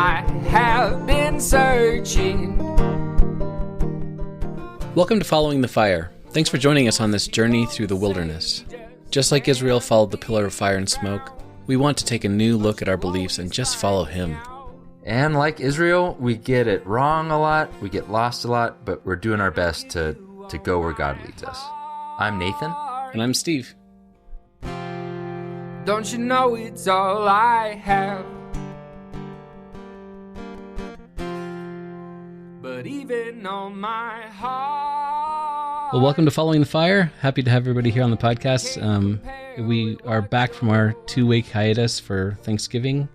I have been searching. Welcome to Following the Fire. Thanks for joining us on this journey through the wilderness. Just like Israel followed the pillar of fire and smoke, we want to take a new look at our beliefs and just follow him. And like Israel, we get it wrong a lot, we get lost a lot, but we're doing our best to go where God leads us. I'm Nathan. And I'm Steve. Don't you know it's all I have? But even on my heart. Well, welcome to Following the Fire. Happy to have everybody here on the podcast. We are back from our 2-week hiatus for Thanksgiving.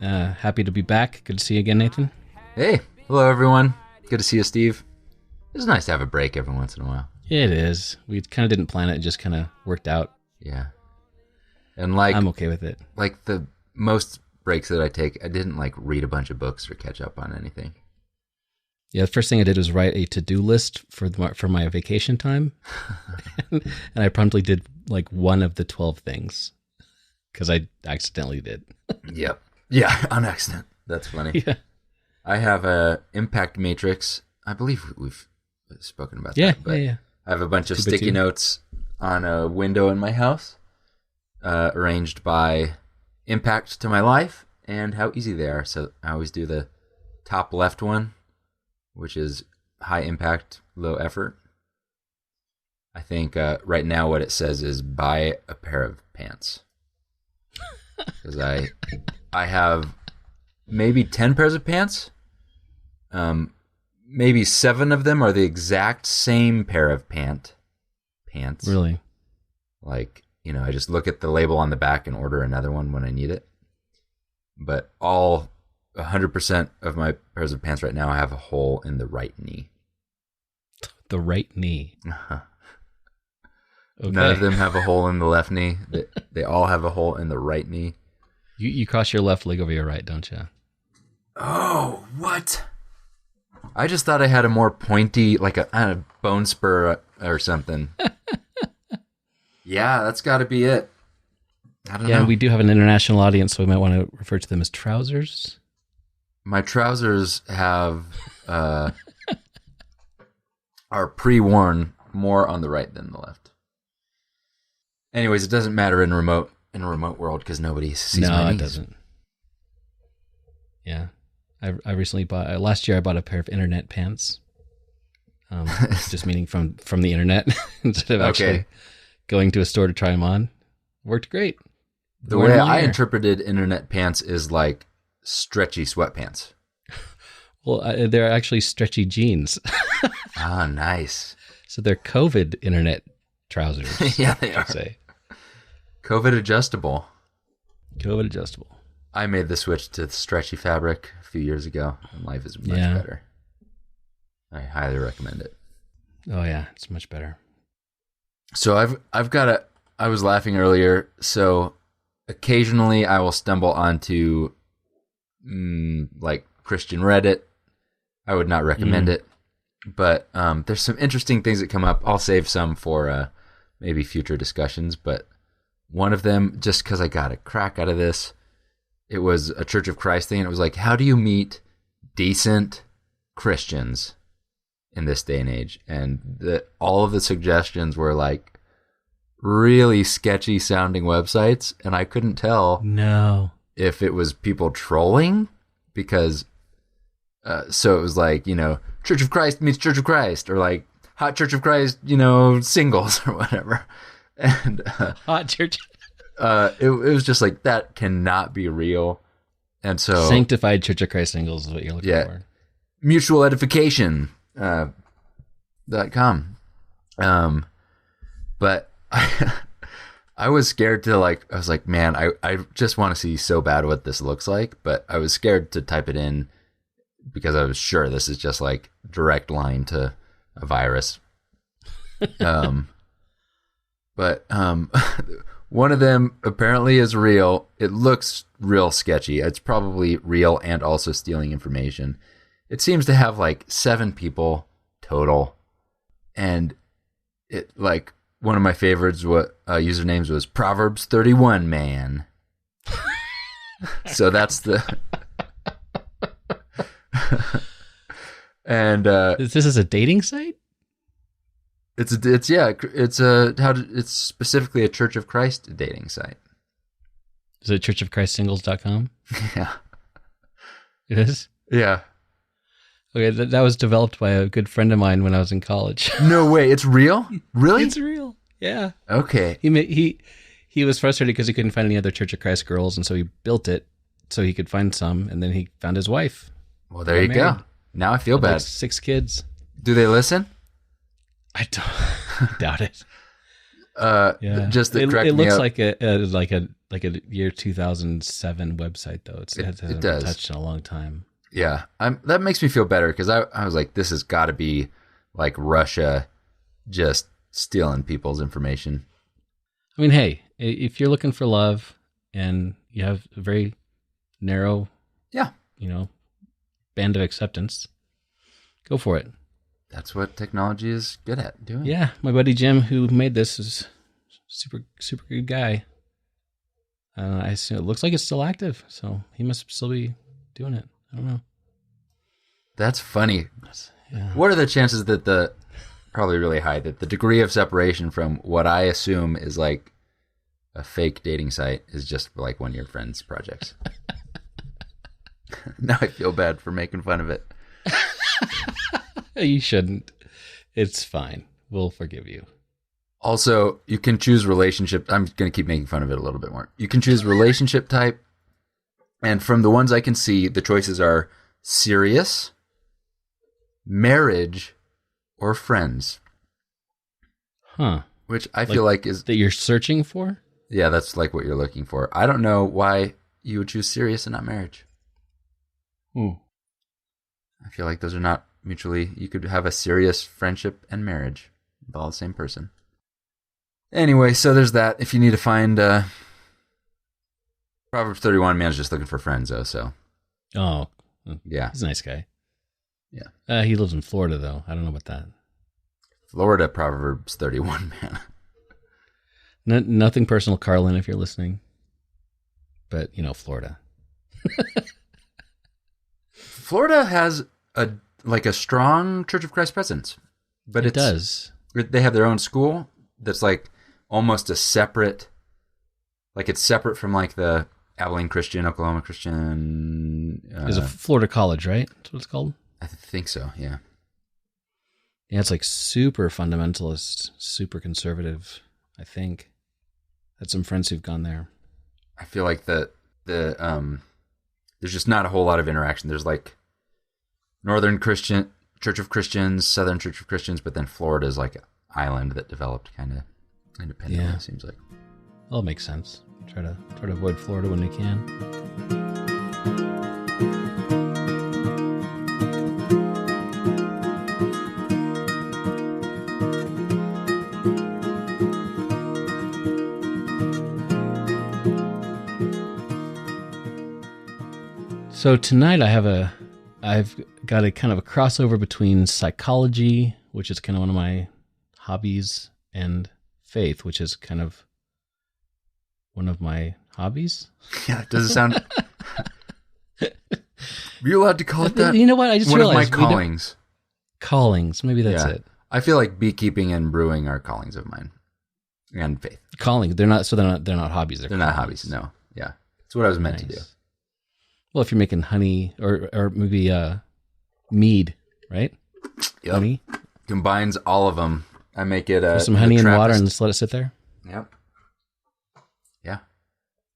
Happy to be back. Good to see you again, Nathan. Hey, hello everyone. Good to see you, Steve. It's nice to have a break every once in a while. It is. We kind of didn't plan it. It just kind of worked out. Yeah. And like, I'm okay with it. Like the most breaks that I take, I didn't like read a bunch of books or catch up on anything. Yeah, the first thing I did was write a to-do list for my vacation time. And I promptly did like one of the 12 things because I accidentally did. Yep. Yeah, on accident. That's funny. Yeah. I have a impact matrix. I believe we've spoken about that. But yeah. I have a bunch of sticky notes on a window in my house, arranged by impact to my life and how easy they are. So I always do the top left one, which is high impact, low effort. I think right now what it says is buy a pair of pants. Because I have maybe 10 pairs of pants. Maybe 7 of them are the exact same pair of pants. Really? Like, you know, I just look at the label on the back and order another one when I need it. But all 100% of my pairs of pants right now have a hole in the right knee. The right knee. Uh-huh. Okay. None of them have a hole in the left knee. They all have a hole in the right knee. You cross your left leg over your right, don't you? Oh, what? I just thought I had a more pointy, like a bone spur or something. Yeah, that's got to be it. I don't know. Yeah, we do have an international audience, so we might want to refer to them as trousers. My trousers have are pre-worn more on the right than the left. Anyways, it doesn't matter in a remote world because nobody sees my knees. No, it doesn't. Yeah. I recently bought, last year I bought a pair of internet pants. Just meaning from the internet instead of actually going to a store to try them on. Worked great. The way I interpreted internet pants is like stretchy sweatpants. Well, they're actually stretchy jeans. Ah, nice. So they're COVID internet trousers. Yeah, they are. Say. COVID adjustable. COVID adjustable. I made the switch to stretchy fabric a few years ago, and life is much better. I highly recommend it. Oh yeah, it's much better. So I was laughing earlier, so occasionally I will stumble onto like Christian Reddit. I would not recommend it, but there's some interesting things that come up. I'll save some for maybe future discussions, but one of them, just because I got a crack out of this, it was a Church of Christ thing, and it was like, how do you meet decent Christians in this day and age? And all of the suggestions were like really sketchy sounding websites, and I couldn't tell if it was people trolling, because so it was like, you know, Church of Christ meets Church of Christ, or like Hot Church of Christ, you know, singles or whatever. And Hot Church. It was just like, that cannot be real. And so Sanctified Church of Christ singles is what you're looking for. Mutual edification .com. But I was scared to I was like, man, I just want to see so bad what this looks like, but I was scared to type it in because I was sure this is just like direct line to a virus. But one of them apparently is real. It looks real sketchy. It's probably real and also stealing information. It seems to have like 7 people total. And it like one of my favorites, usernames was Proverbs 31 man. So that's the And This is a dating site? it's specifically a Church of Christ dating site. Is it churchofchristSingles.com? Yeah. It is? Yeah. Okay, that was developed by a good friend of mine when I was in college. No way. It's real? Really? It's real. Yeah. Okay. He was frustrated because he couldn't find any other Church of Christ girls, and so he built it so he could find some, and then he found his wife. Well, there you go. Now I feel bad. Like 6 kids. Do they listen? I doubt it. Yeah. Just to it correct me looks up. like a year 2007 website though. It hasn't does. been touched in a long time. Yeah, that makes me feel better because I was like, this has got to be like Russia just stealing people's information. I mean, hey, if you're looking for love and you have a very narrow, Yeah, band of acceptance, go for it. that's what technology is good at doing. Yeah, my buddy Jim, who made this, is super good guy. I assume it looks like it's still active, so he must still be doing it. I don't know. That's funny. Yeah. What are the chances that probably really high, that the degree of separation from what I assume is like a fake dating site is just like one of your friends' projects? Now I feel bad for making fun of it. You shouldn't. It's fine. We'll forgive you. Also, you can choose relationship. I'm going to keep making fun of it a little bit more. You can choose relationship type. And from the ones I can see, the choices are serious, marriage, or friends. Huh. Which I feel like is... That you're searching for? Yeah, that's like what you're looking for. I don't know why you would choose serious and not marriage. I feel like those are not mutually... You could have a serious friendship and marriage with all the same person. Anyway, so there's that. If you need to find... Proverbs 31, man's just looking for friends, though, so... Oh. Yeah. He's a nice guy. Yeah. He lives in Florida, though. I don't know about that. Florida Proverbs 31, man. Nothing personal, Carlin, if you're listening. But, Florida. Florida has a strong Church of Christ presence. But it does. They have their own school that's like almost a separate... Like it's separate from like the Abilene Christian, Oklahoma Christian. It's a Florida college, right? That's what it's called? I think so, yeah. Yeah, it's like super fundamentalist, super conservative, I think. Had some friends who've gone there. I feel like there's just not a whole lot of interaction. There's like Northern Christian Church of Christians, Southern Church of Christians, but then Florida is like an island that developed kind of independently, it seems like. Well, it makes sense. Try to avoid Florida when you can. So tonight I've got a kind of a crossover between psychology, which is kind of one of my hobbies, and faith, which is kind of one of my hobbies. Yeah, does it sound... Are you allowed to call it that? You know what? I just realized one of my callings. Callings. Maybe that's it. I feel like beekeeping and brewing are callings of mine, and faith. Calling. They're not hobbies. They're not hobbies. No. Yeah, it's what I was meant to do. Well, if you're making honey or maybe mead, right? Yep. Honey combines all of them. I make it some honey and water and just let it sit there. Yep. Yeah.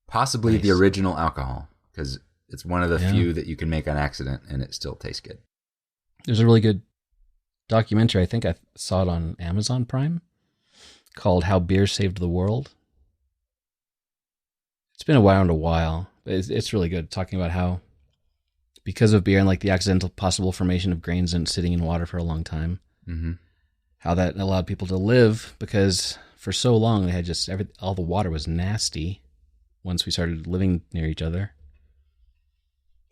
Possibly the original alcohol, because it's one of the few that you can make on accident and it still tastes good. There's a really good documentary. I think I saw it on Amazon Prime called "How Beer Saved the World." It's been around a while. It's really good, talking about how because of beer and like the accidental possible formation of grains and sitting in water for a long time, how that allowed people to live, because for so long they had just all the water was nasty once we started living near each other.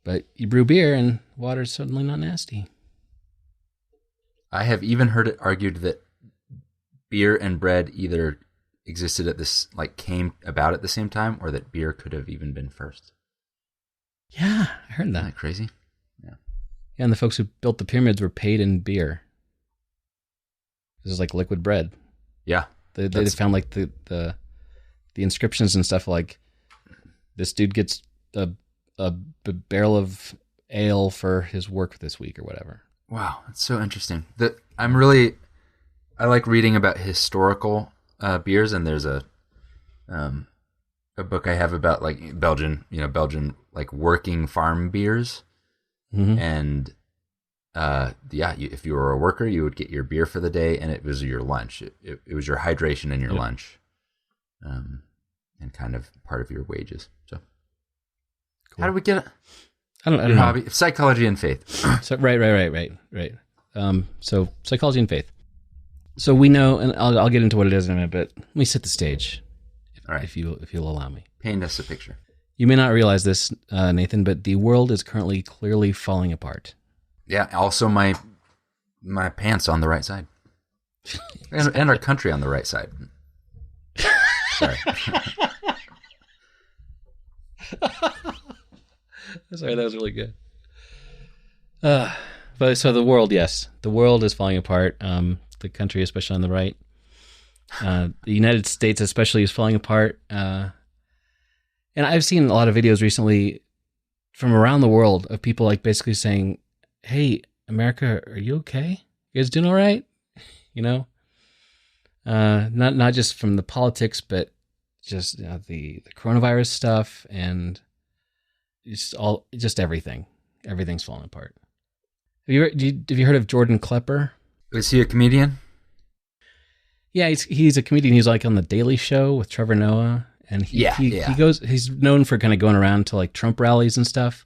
But you brew beer and water is suddenly not nasty. I have even heard it argued that beer and bread either existed at this, like came about at the same time, or that beer could have even been first. Yeah, I heard that. Isn't that crazy? Yeah. Yeah, and the folks who built the pyramids were paid in beer. This is like liquid bread. Yeah. They found like the inscriptions and stuff like, this dude gets a barrel of ale for his work this week or whatever. Wow, that's so interesting. I like reading about historical beers, and there's a book I have about like Belgian like working farm beers, and if you were a worker, you would get your beer for the day, and it was your lunch. It was your hydration and your lunch, and kind of part of your wages. So, cool. How do we get it? I don't know. Hobby, psychology and faith. So, right. So psychology and faith. So we know, and I'll get into what it is in a minute, but let me set the stage, All right. if you'll allow me. Paint us a picture. You may not realize this, Nathan, but the world is currently clearly falling apart. Yeah. Also, my pants on the right side, and our country on the right side. Sorry. Sorry, that was really good. But so the world, yes, the world is falling apart. The country, especially on the right, the United States, especially, is falling apart. And I've seen a lot of videos recently from around the world of people like basically saying, "Hey, America, are you okay? You guys doing all right?" You know, not just from the politics, but just the coronavirus stuff and just everything. Everything's falling apart. Have you heard of Jordan Klepper? Is he a comedian? Yeah, he's a comedian. He's like on the Daily Show with Trevor Noah, and he goes. He's known for kind of going around to like Trump rallies and stuff,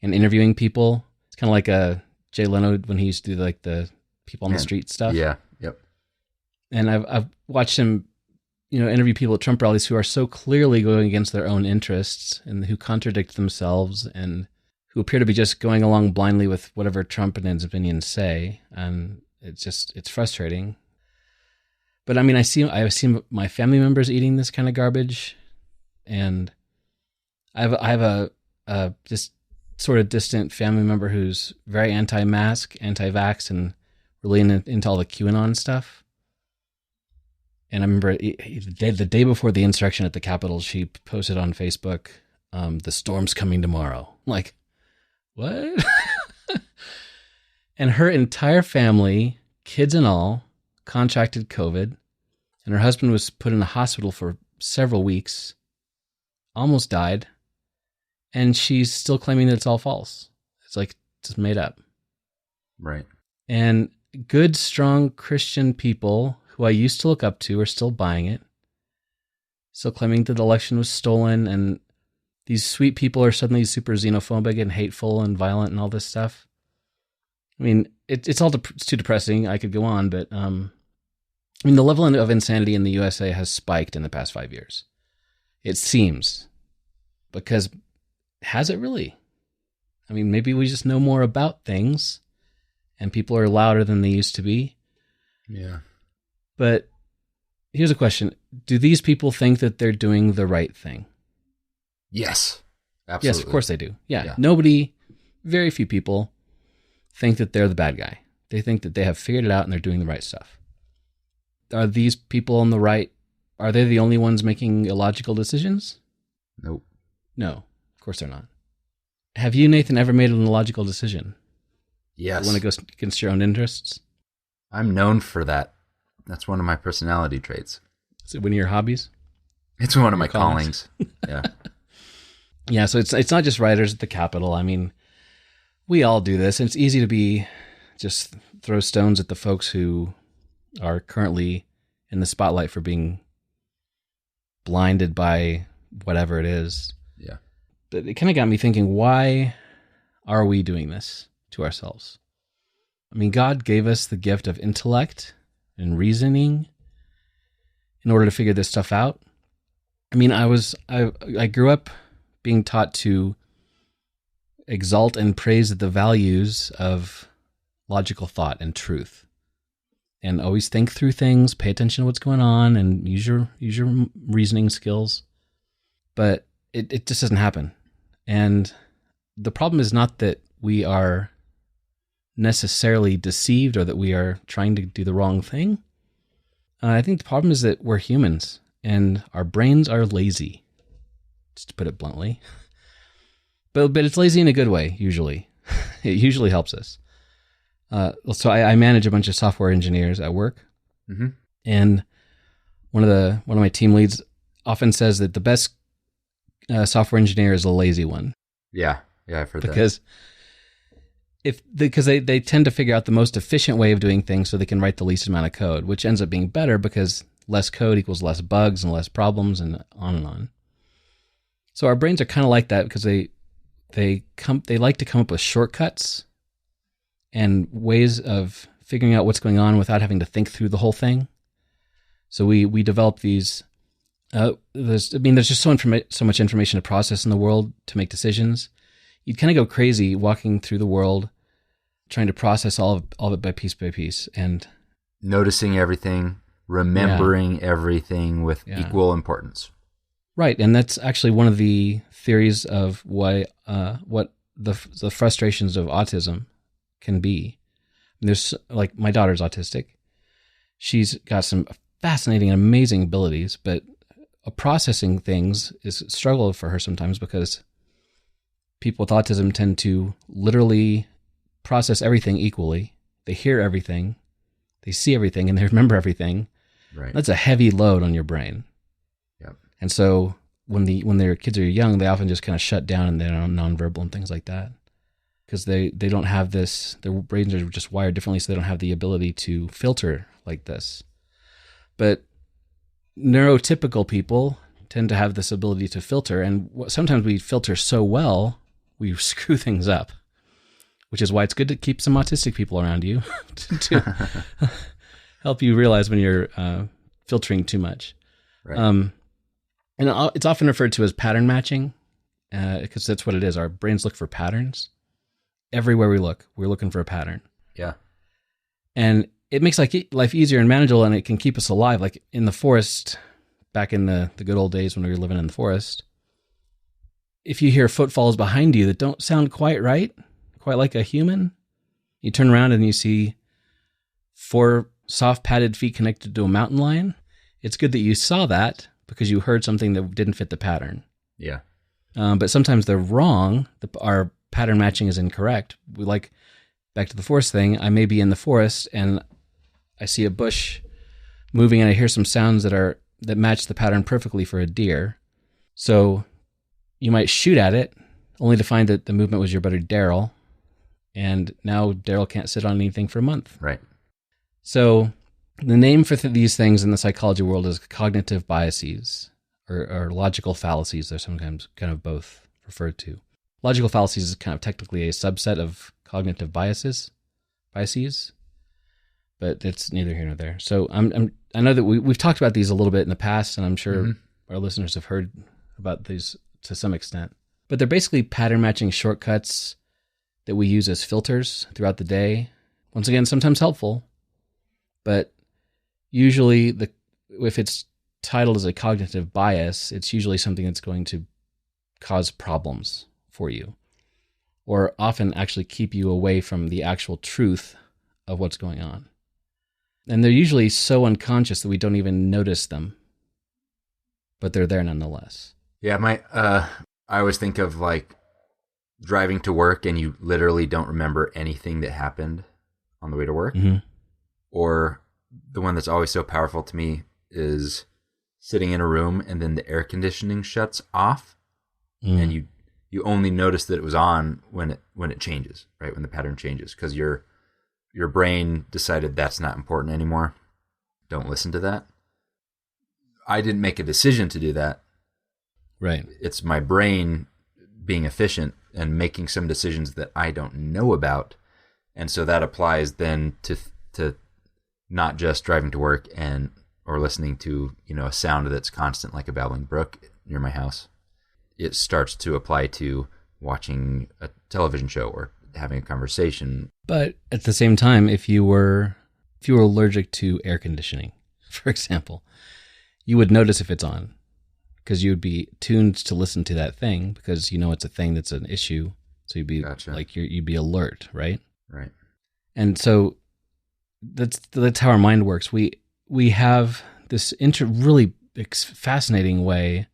and interviewing people. It's kind of like a Jay Leno when he used to do like the people on the street stuff. Yeah. Yep. And I've watched him, interview people at Trump rallies who are so clearly going against their own interests and who contradict themselves and who appear to be just going along blindly with whatever Trump and his opinions say. And it's frustrating. But I mean, I've seen my family members eating this kind of garbage, and I have a just sort of distant family member who's very anti-mask, anti-vax, and really into all the QAnon stuff. And I remember the day before the insurrection at the Capitol, she posted on Facebook, "The storm's coming tomorrow." I'm like, what? And her entire family, kids and all, contracted COVID, and her husband was put in the hospital for several weeks, almost died, and she's still claiming that it's all false. It's like just made up. Right. And good, strong Christian people who I used to look up to are still buying it, still claiming that the election was stolen, and these sweet people are suddenly super xenophobic and hateful and violent and all this stuff. I mean, it's too depressing. I could go on, but the level of insanity in the USA has spiked in the past 5 years. It seems. Because has it really? I mean, maybe we just know more about things and people are louder than they used to be. Yeah. But here's a question. Do these people think that they're doing the right thing? Yes. Absolutely. Yes, of course they do. Yeah. Nobody, very few people think that they're the bad guy. They think that they have figured it out and they're doing the right stuff. Are these people on the right, are they the only ones making illogical decisions? Nope. No, of course they're not. Have you, Nathan, ever made an illogical decision? Yes. When it goes against your own interests? I'm known for that. That's one of my personality traits. Is it one of your hobbies? It's one of my callings. Yeah. Yeah, so it's not just writers at the Capitol. I mean, we all do this. And it's easy to just throw stones at the folks who are currently in the spotlight for being blinded by whatever it is. Yeah. But it kind of got me thinking, why are we doing this to ourselves? I mean, God gave us the gift of intellect and reasoning in order to figure this stuff out. I mean, I grew up being taught to exalt and praise the values of logical thought and truth, and always think through things, pay attention to what's going on, and use your reasoning skills. But it just doesn't happen. And the problem is not that we are necessarily deceived or that we are trying to do the wrong thing. I think the problem is that we're humans and our brains are lazy, just to put it bluntly. But it's lazy in a good way, usually. It usually helps us. So I manage a bunch of software engineers at work. Mm-hmm. And one of my team leads often says that the best software engineer is a lazy one. Yeah, I've heard because they tend to figure out the most efficient way of doing things so they can write the least amount of code, which ends up being better because less code equals less bugs and less problems and on and on. So our brains are kind of like that because they like to come up with shortcuts and ways of figuring out what's going on without having to think through the whole thing. So we develop these. There's just so much information to process in the world to make decisions. You'd kind of go crazy walking through the world, trying to process all of it by piece, and noticing everything, remembering everything with equal importance. Right, and that's actually one of the theories of why what the frustrations of autism can be. There's like my daughter's autistic. She's got some fascinating and amazing abilities, but processing things is a struggle for her sometimes because people with autism tend to literally process everything equally. They hear everything, they see everything, and they remember everything. Right. That's a heavy load on your brain. Yep. And so when their kids are young, they often just kind of shut down and they're nonverbal and things like that because they don't have this. Their brains are just wired differently, so they don't have the ability to filter like this. But neurotypical people tend to have this ability to filter, and sometimes we filter so well we screw things up, which is why it's good to keep some autistic people around you to help you realize when you're filtering too much. Right. And it's often referred to as pattern matching because that's what it is. Our brains look for patterns. Everywhere we look, we're looking for a pattern. Yeah. And it makes life easier and manageable, and it can keep us alive. Like in the forest, back in the good old days when we were living in the forest, if you hear footfalls behind you that don't sound quite right, quite like a human, you turn around and you see 4 soft padded feet connected to a mountain lion. It's good that you saw that because you heard something that didn't fit the pattern. Yeah. But sometimes they're wrong. Our pattern matching is incorrect. Back to the forest thing, I may be in the forest and I see a bush moving and I hear some sounds that match the pattern perfectly for a deer. So you might shoot at it only to find that the movement was your buddy Daryl. And now Daryl can't sit on anything for a month. Right. So the name for these things in the psychology world is cognitive biases or logical fallacies. They're sometimes kind of both referred to. Logical fallacies is kind of technically a subset of cognitive biases, but it's neither here nor there. So I know that we've talked about these a little bit in the past, and I'm sure our listeners have heard about these to some extent. But they're basically pattern matching shortcuts that we use as filters throughout the day. Once again, sometimes helpful, but usually if it's titled as a cognitive bias, it's usually something that's going to cause problems for you, or often actually keep you away from the actual truth of what's going on. And they're usually so unconscious that we don't even notice them, but they're there nonetheless. Yeah, I always think of like driving to work and you literally don't remember anything that happened on the way to work. Mm-hmm. Or the one that's always so powerful to me is sitting in a room and then the air conditioning shuts off and you only notice that it was on when it changes, right? When the pattern changes, because your brain decided that's not important anymore. Don't listen to that. I didn't make a decision to do that. Right. It's my brain being efficient and making some decisions that I don't know about. And so that applies then to not just driving to work or listening to, a sound that's constant like a babbling brook near my house. It starts to apply to watching a television show or having a conversation. But at the same time, if you were allergic to air conditioning, for example, you would notice if it's on because you would be tuned to listen to that thing because it's a thing that's an issue. So you'd be Gotcha. you'd be alert, right? Right. And so that's how our mind works. We have this really fascinating way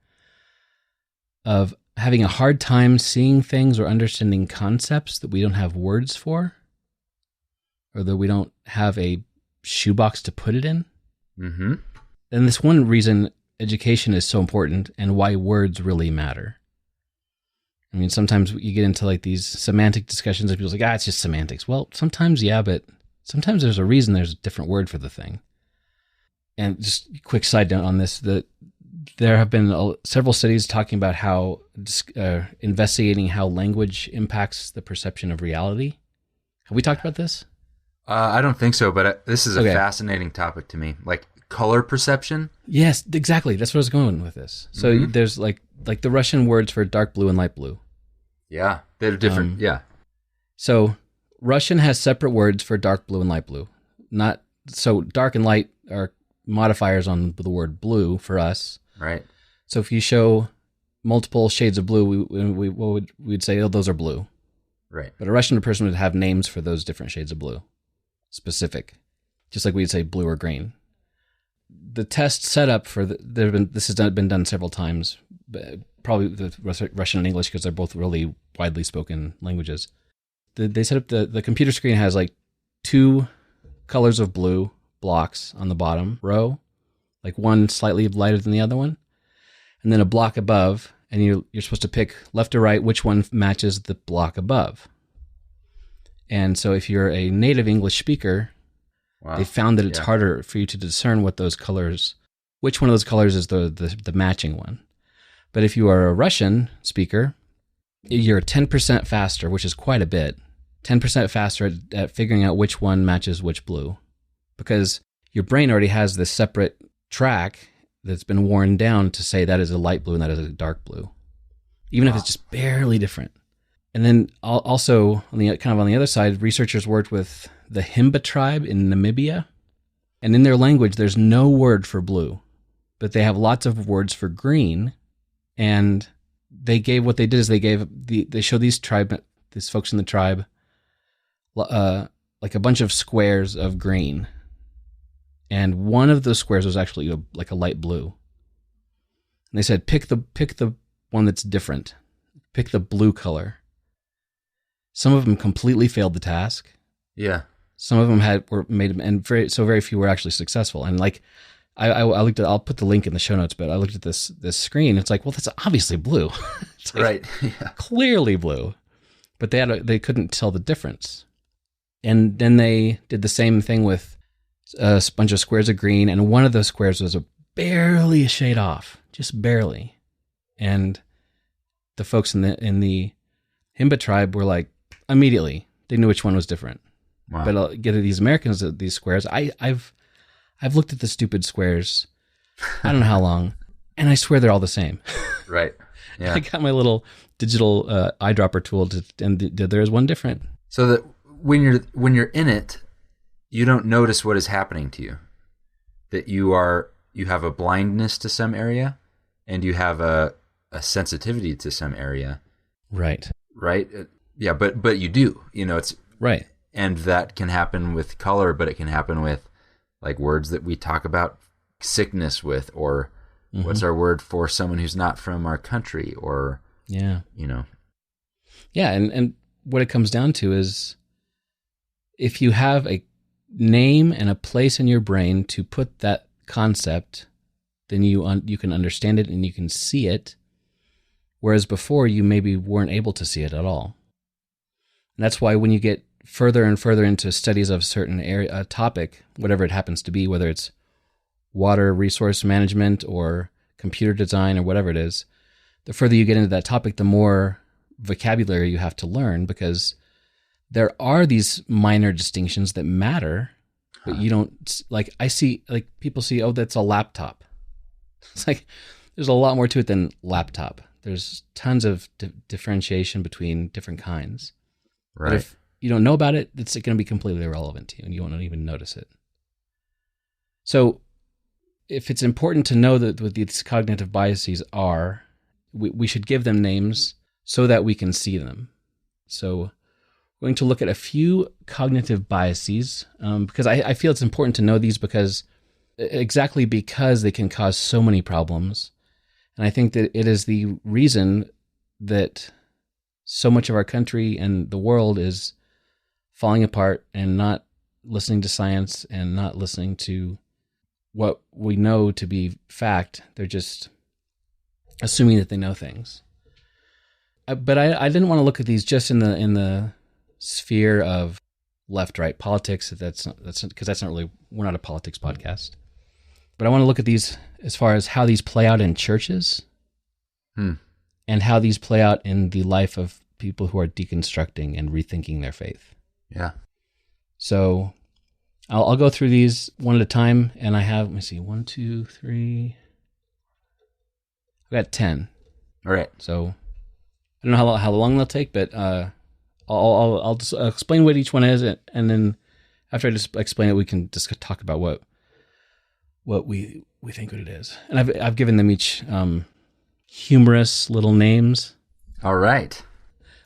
of having a hard time seeing things or understanding concepts that we don't have words for, or that we don't have a shoebox to put it in. Mm-hmm. And this one reason education is so important and why words really matter. I mean, sometimes you get into like these semantic discussions and people's like, it's just semantics. Well, sometimes, yeah, but sometimes there's a reason there's a different word for the thing. And just a quick side note on this, that there have been several studies talking about how investigating how language impacts the perception of reality. Have we talked about this? I don't think so, but this is a fascinating topic to me. Like color perception? Yes, exactly. That's where I was going with this. So there's like the Russian words for dark blue and light blue. Yeah, they're different. Yeah. So Russian has separate words for dark blue and light blue. Not so dark and light are modifiers on the word blue for us. Right. So if you show multiple shades of blue, we'd say, oh, those are blue. Right. But a Russian person would have names for those different shades of blue, specific, just like we'd say blue or green. The test setup for this has been done several times, probably the Russian and English because they're both really widely spoken languages. They set up the computer screen has like 2 colors of blue blocks on the bottom row, like one slightly lighter than the other one, and then a block above, and you're supposed to pick left or right which one matches the block above. And so if you're a native English speaker, they found that it's harder for you to discern what those colors, which one of those colors is the matching one. But if you are a Russian speaker, you're 10% faster, which is quite a bit, 10% faster at figuring out which one matches which blue, because your brain already has this separate track that's been worn down to say that is a light blue and that is a dark blue, even if it's just barely different. And then also on the other side, researchers worked with the Himba tribe in Namibia, and in their language, there's no word for blue, but they have lots of words for green. And they showed these folks in the tribe, like a bunch of squares of green. And one of those squares was actually like a light blue. And they said, pick the one that's different. Pick the blue color. Some of them completely failed the task. Yeah. Some of them were made, and very few were actually successful. And like, I looked at, I'll put the link in the show notes, but I looked at this screen. It's like, well, that's obviously blue. It's like, right. Yeah. Clearly blue, but they couldn't tell the difference. And then they did the same thing with a bunch of squares of green, and one of those squares was barely a shade off, just barely. And the folks in the Himba tribe were like, immediately they knew which one was different. Wow. But I'll get these Americans at these squares. I've looked at the stupid squares, I don't know how long, and I swear they're all the same. Right. Yeah. I got my little digital eyedropper tool, and there is one different. So that when you're in it, you don't notice what is happening to you. That you have a blindness to some area, and you have a sensitivity to some area. Right. Right. Yeah. But you do. It's right. And that can happen with color, but it can happen with like words that we talk about sickness with, or what's our word for someone who's not from our country, or, Yeah, and what it comes down to is if you have a name and a place in your brain to put that concept, then you can understand it and you can see it, whereas before you maybe weren't able to see it at all. And that's why when you get further and further into studies of a certain area, topic, whatever it happens to be, whether it's water resource management or computer design or whatever it is, the further you get into that topic, the more vocabulary you have to learn, because there are these minor distinctions that matter, but you don't, like, I see, like, people see, oh, that's a laptop. It's like, there's a lot more to it than laptop. There's tons of differentiation between different kinds. Right. But if you don't know about it, it's going to be completely irrelevant to you, and you won't even notice it. So if it's important to know that what these cognitive biases are, we should give them names so that we can see them. So going to look at a few cognitive biases because I feel it's important to know these because they can cause so many problems. And I think that it is the reason that so much of our country and the world is falling apart and not listening to science and not listening to what we know to be fact. They're just assuming that they know things. But I didn't want to look at these just in the sphere of left-right politics. That's because that's not really, we're not a politics podcast. But I want to look at these as far as how these play out in churches and how these play out in the life of people who are deconstructing and rethinking their faith. Yeah. So I'll go through these one at a time, and I have, let me see, 1, 2, 3. I've got 10. All right. So I don't know how long they'll take, but I'll just explain what each one is, and then after I just explain it, we can just talk about what we think what it is. And I've given them each humorous little names. All right.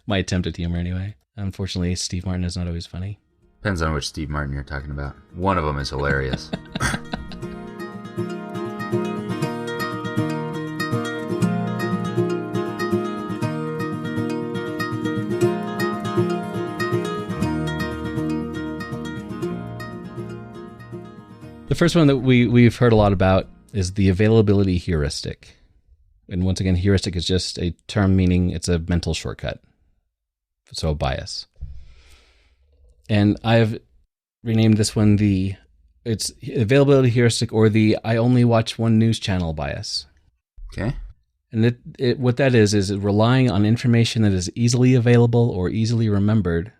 My attempt at humor, anyway. Unfortunately, Steve Martin is not always funny. Depends on which Steve Martin you're talking about. One of them is hilarious. The first one that we've heard a lot about is the availability heuristic. And once again, heuristic is just a term meaning it's a mental shortcut. So a bias. And I've renamed this one it's availability heuristic or the I only watch one news channel bias. Okay. And what that is relying on information that is easily available or easily remembered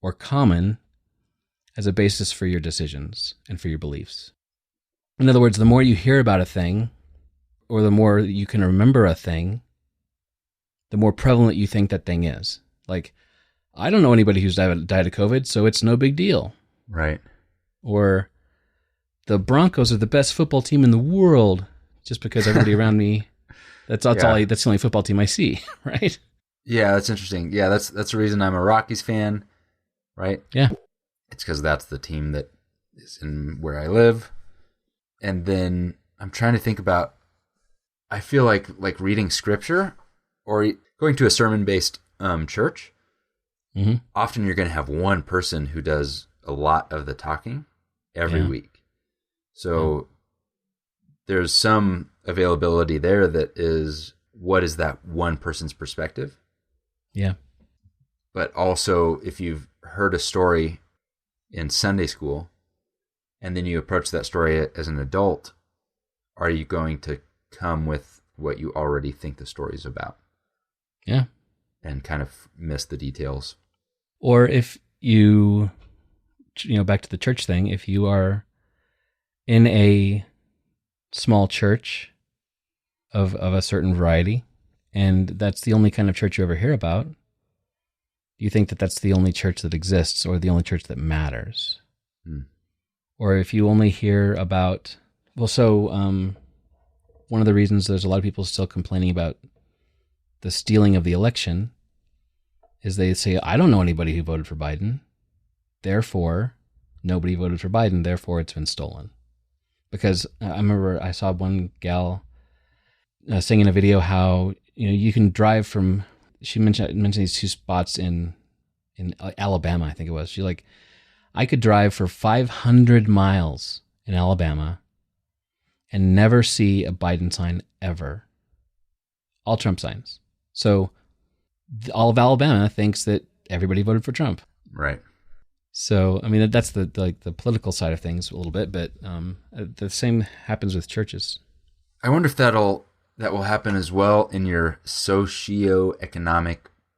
or common as a basis for your decisions and for your beliefs. In other words, the more you hear about a thing, or the more you can remember a thing, the more prevalent you think that thing is. Like, I don't know anybody who's died of COVID, so it's no big deal. Right. Or the Broncos are the best football team in the world, just because everybody around me, that's the only football team I see, right? Yeah, that's interesting. Yeah, that's the reason I'm a Rockies fan, right? Yeah. It's because that's the team that is in where I live. And then I'm trying to think about, I feel like reading scripture or going to a sermon-based church, often you're going to have one person who does a lot of the talking every week. So there's some availability there that is, what is that one person's perspective? Yeah. But also, if you've heard a story in Sunday school, and then you approach that story as an adult, are you going to come with what you already think the story is about? Yeah. And kind of miss the details. Or if you back to the church thing, if you are in a small church of a certain variety, and that's the only kind of church you ever hear about, you think that that's the only church that exists or the only church that matters. Or if you only hear about, one of the reasons there's a lot of people still complaining about the stealing of the election is they say, I don't know anybody who voted for Biden. Therefore, nobody voted for Biden. Therefore, it's been stolen. Because I remember I saw one gal saying in a video how you can drive from, she mentioned these two spots in Alabama, I think it was. She's like, I could drive for 500 miles in Alabama and never see a Biden sign ever. All Trump signs. So all of Alabama thinks that everybody voted for Trump. Right. So, I mean, that's the political side of things a little bit, but the same happens with churches. I wonder if that will happen as well in your socioeconomic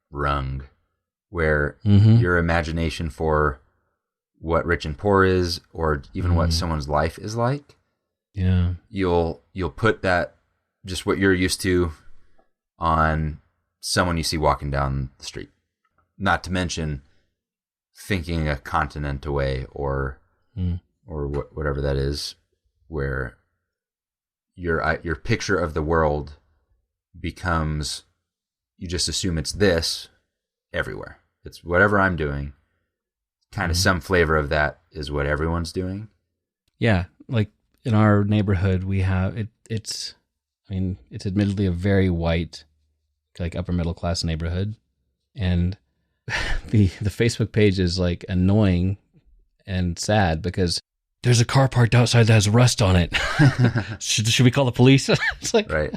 rung, where your imagination for what rich and poor is, or even what someone's life is like. Yeah. You'll put that, just what you're used to, on someone you see walking down the street. Not to mention thinking a continent away or whatever that is, where your picture of the world becomes, you just assume it's this everywhere. It's whatever I'm doing. Kind of some flavor of that is what everyone's doing. Yeah, like in our neighborhood, we have it's admittedly a very white, like upper middle class neighborhood, and the Facebook page is like annoying and sad because there's a car parked outside that has rust on it. should we call the police? It's like, right.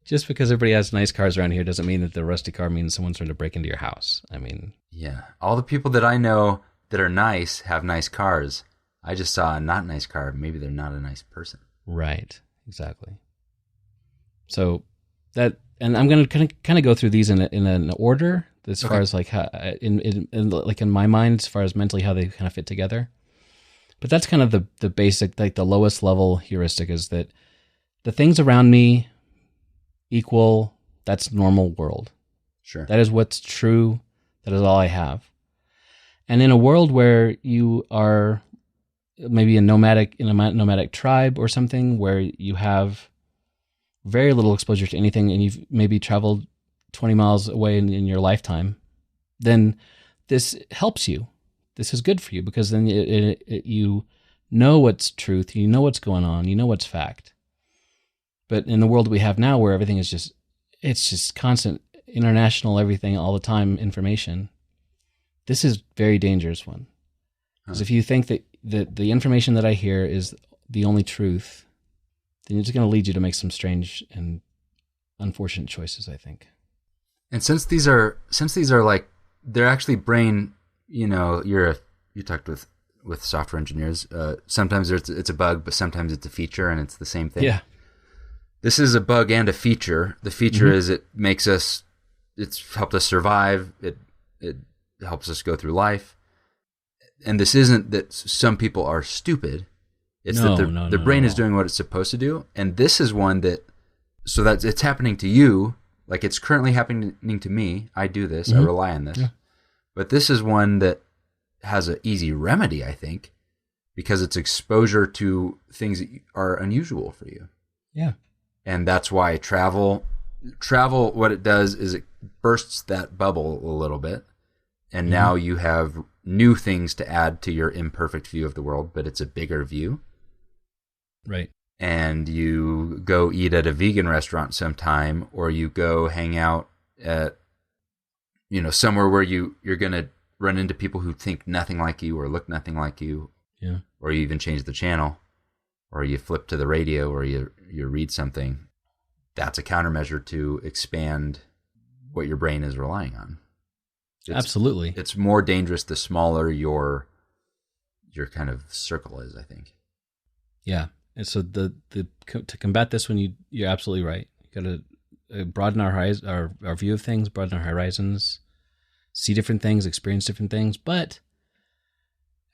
Just because everybody has nice cars around here doesn't mean that the rusty car means someone's trying to break into your house. I mean, yeah, all the people that I know that are nice have nice cars. I just saw a not nice car. Maybe they're not a nice person. Right. Exactly. So that, and I'm going to kind of go through these in an order as far as like how in my mind, as far as mentally how they kind of fit together. But that's kind of the basic, like the lowest level heuristic is that the things around me equal that's normal world. Sure. That is what's true. That is all I have. And in a world where you are maybe in a nomadic tribe or something where you have very little exposure to anything and you've maybe traveled 20 miles away in your lifetime, then this helps you. This is good for you because then you know what's truth, you know what's going on, you know what's fact. But in the world we have now where everything is it's just constant international everything all the time information, this is very dangerous one. Because if you think that the information that I hear is the only truth, then it's going to lead you to make some strange and unfortunate choices, I think. And since these are like, they're actually brain, you talked with software engineers, sometimes it's a bug, but sometimes it's a feature and it's the same thing. Yeah. This is a bug and a feature. The feature is it's helped us survive. It helps us go through life. And this isn't that some people are stupid. It's that their brain is doing what it's supposed to do. And this is one that it's happening to you. Like it's currently happening to me. I do this. I rely on this. Yeah. But this is one that has an easy remedy, I think, because it's exposure to things that are unusual for you. Yeah. And that's why travel, what it does is it bursts that bubble a little bit. And now you have new things to add to your imperfect view of the world, but it's a bigger view. Right. And you go eat at a vegan restaurant sometime, or you go hang out at, somewhere where you're going to run into people who think nothing like you or look nothing like you. Yeah. Or you even change the channel, or you flip to the radio, or you read something. That's a countermeasure to expand what your brain is relying on. Absolutely. It's more dangerous the smaller your kind of circle is, I think. Yeah. And so to combat this one, you're absolutely right. You got to broaden our view of things, broaden our horizons, see different things, experience different things. But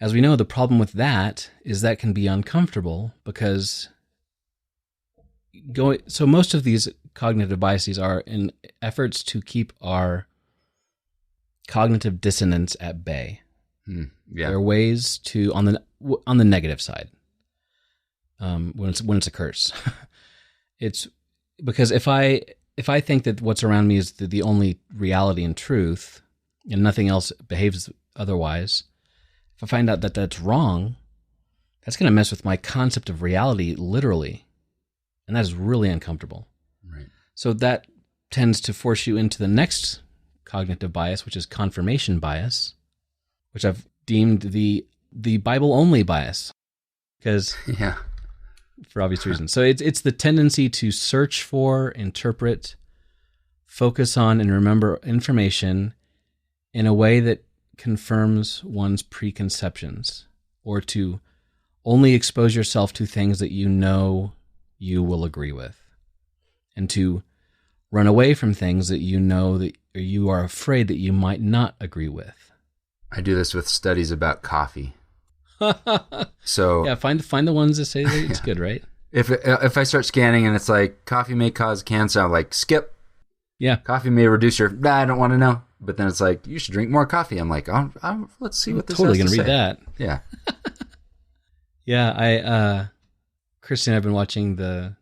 as we know, the problem with that is that can be uncomfortable because so most of these cognitive biases are in efforts to keep our cognitive dissonance at bay. Yeah. There are ways to on the negative side. When it's a curse, it's because if I think that what's around me is the only reality and truth, and nothing else behaves otherwise, if I find out that that's wrong, that's going to mess with my concept of reality literally, and that is really uncomfortable. Right. So that tends to force you into the next cognitive bias, which is confirmation bias, which I've deemed the Bible-only bias, because for obvious reasons. So it's the tendency to search for, interpret, focus on, and remember information in a way that confirms one's preconceptions, or to only expose yourself to things that you know you will agree with, and to run away from things that you know that or you are afraid that you might not agree with. I do this with studies about coffee. So yeah, find the ones that say that it's good, right? If I start scanning and it's like coffee may cause cancer, I'm like skip. Yeah, coffee may reduce your. I don't want to know. But then it's like you should drink more coffee. I'm like, let's see what this. Totally has gonna read that. Yeah. Yeah, Christy and I've been watching the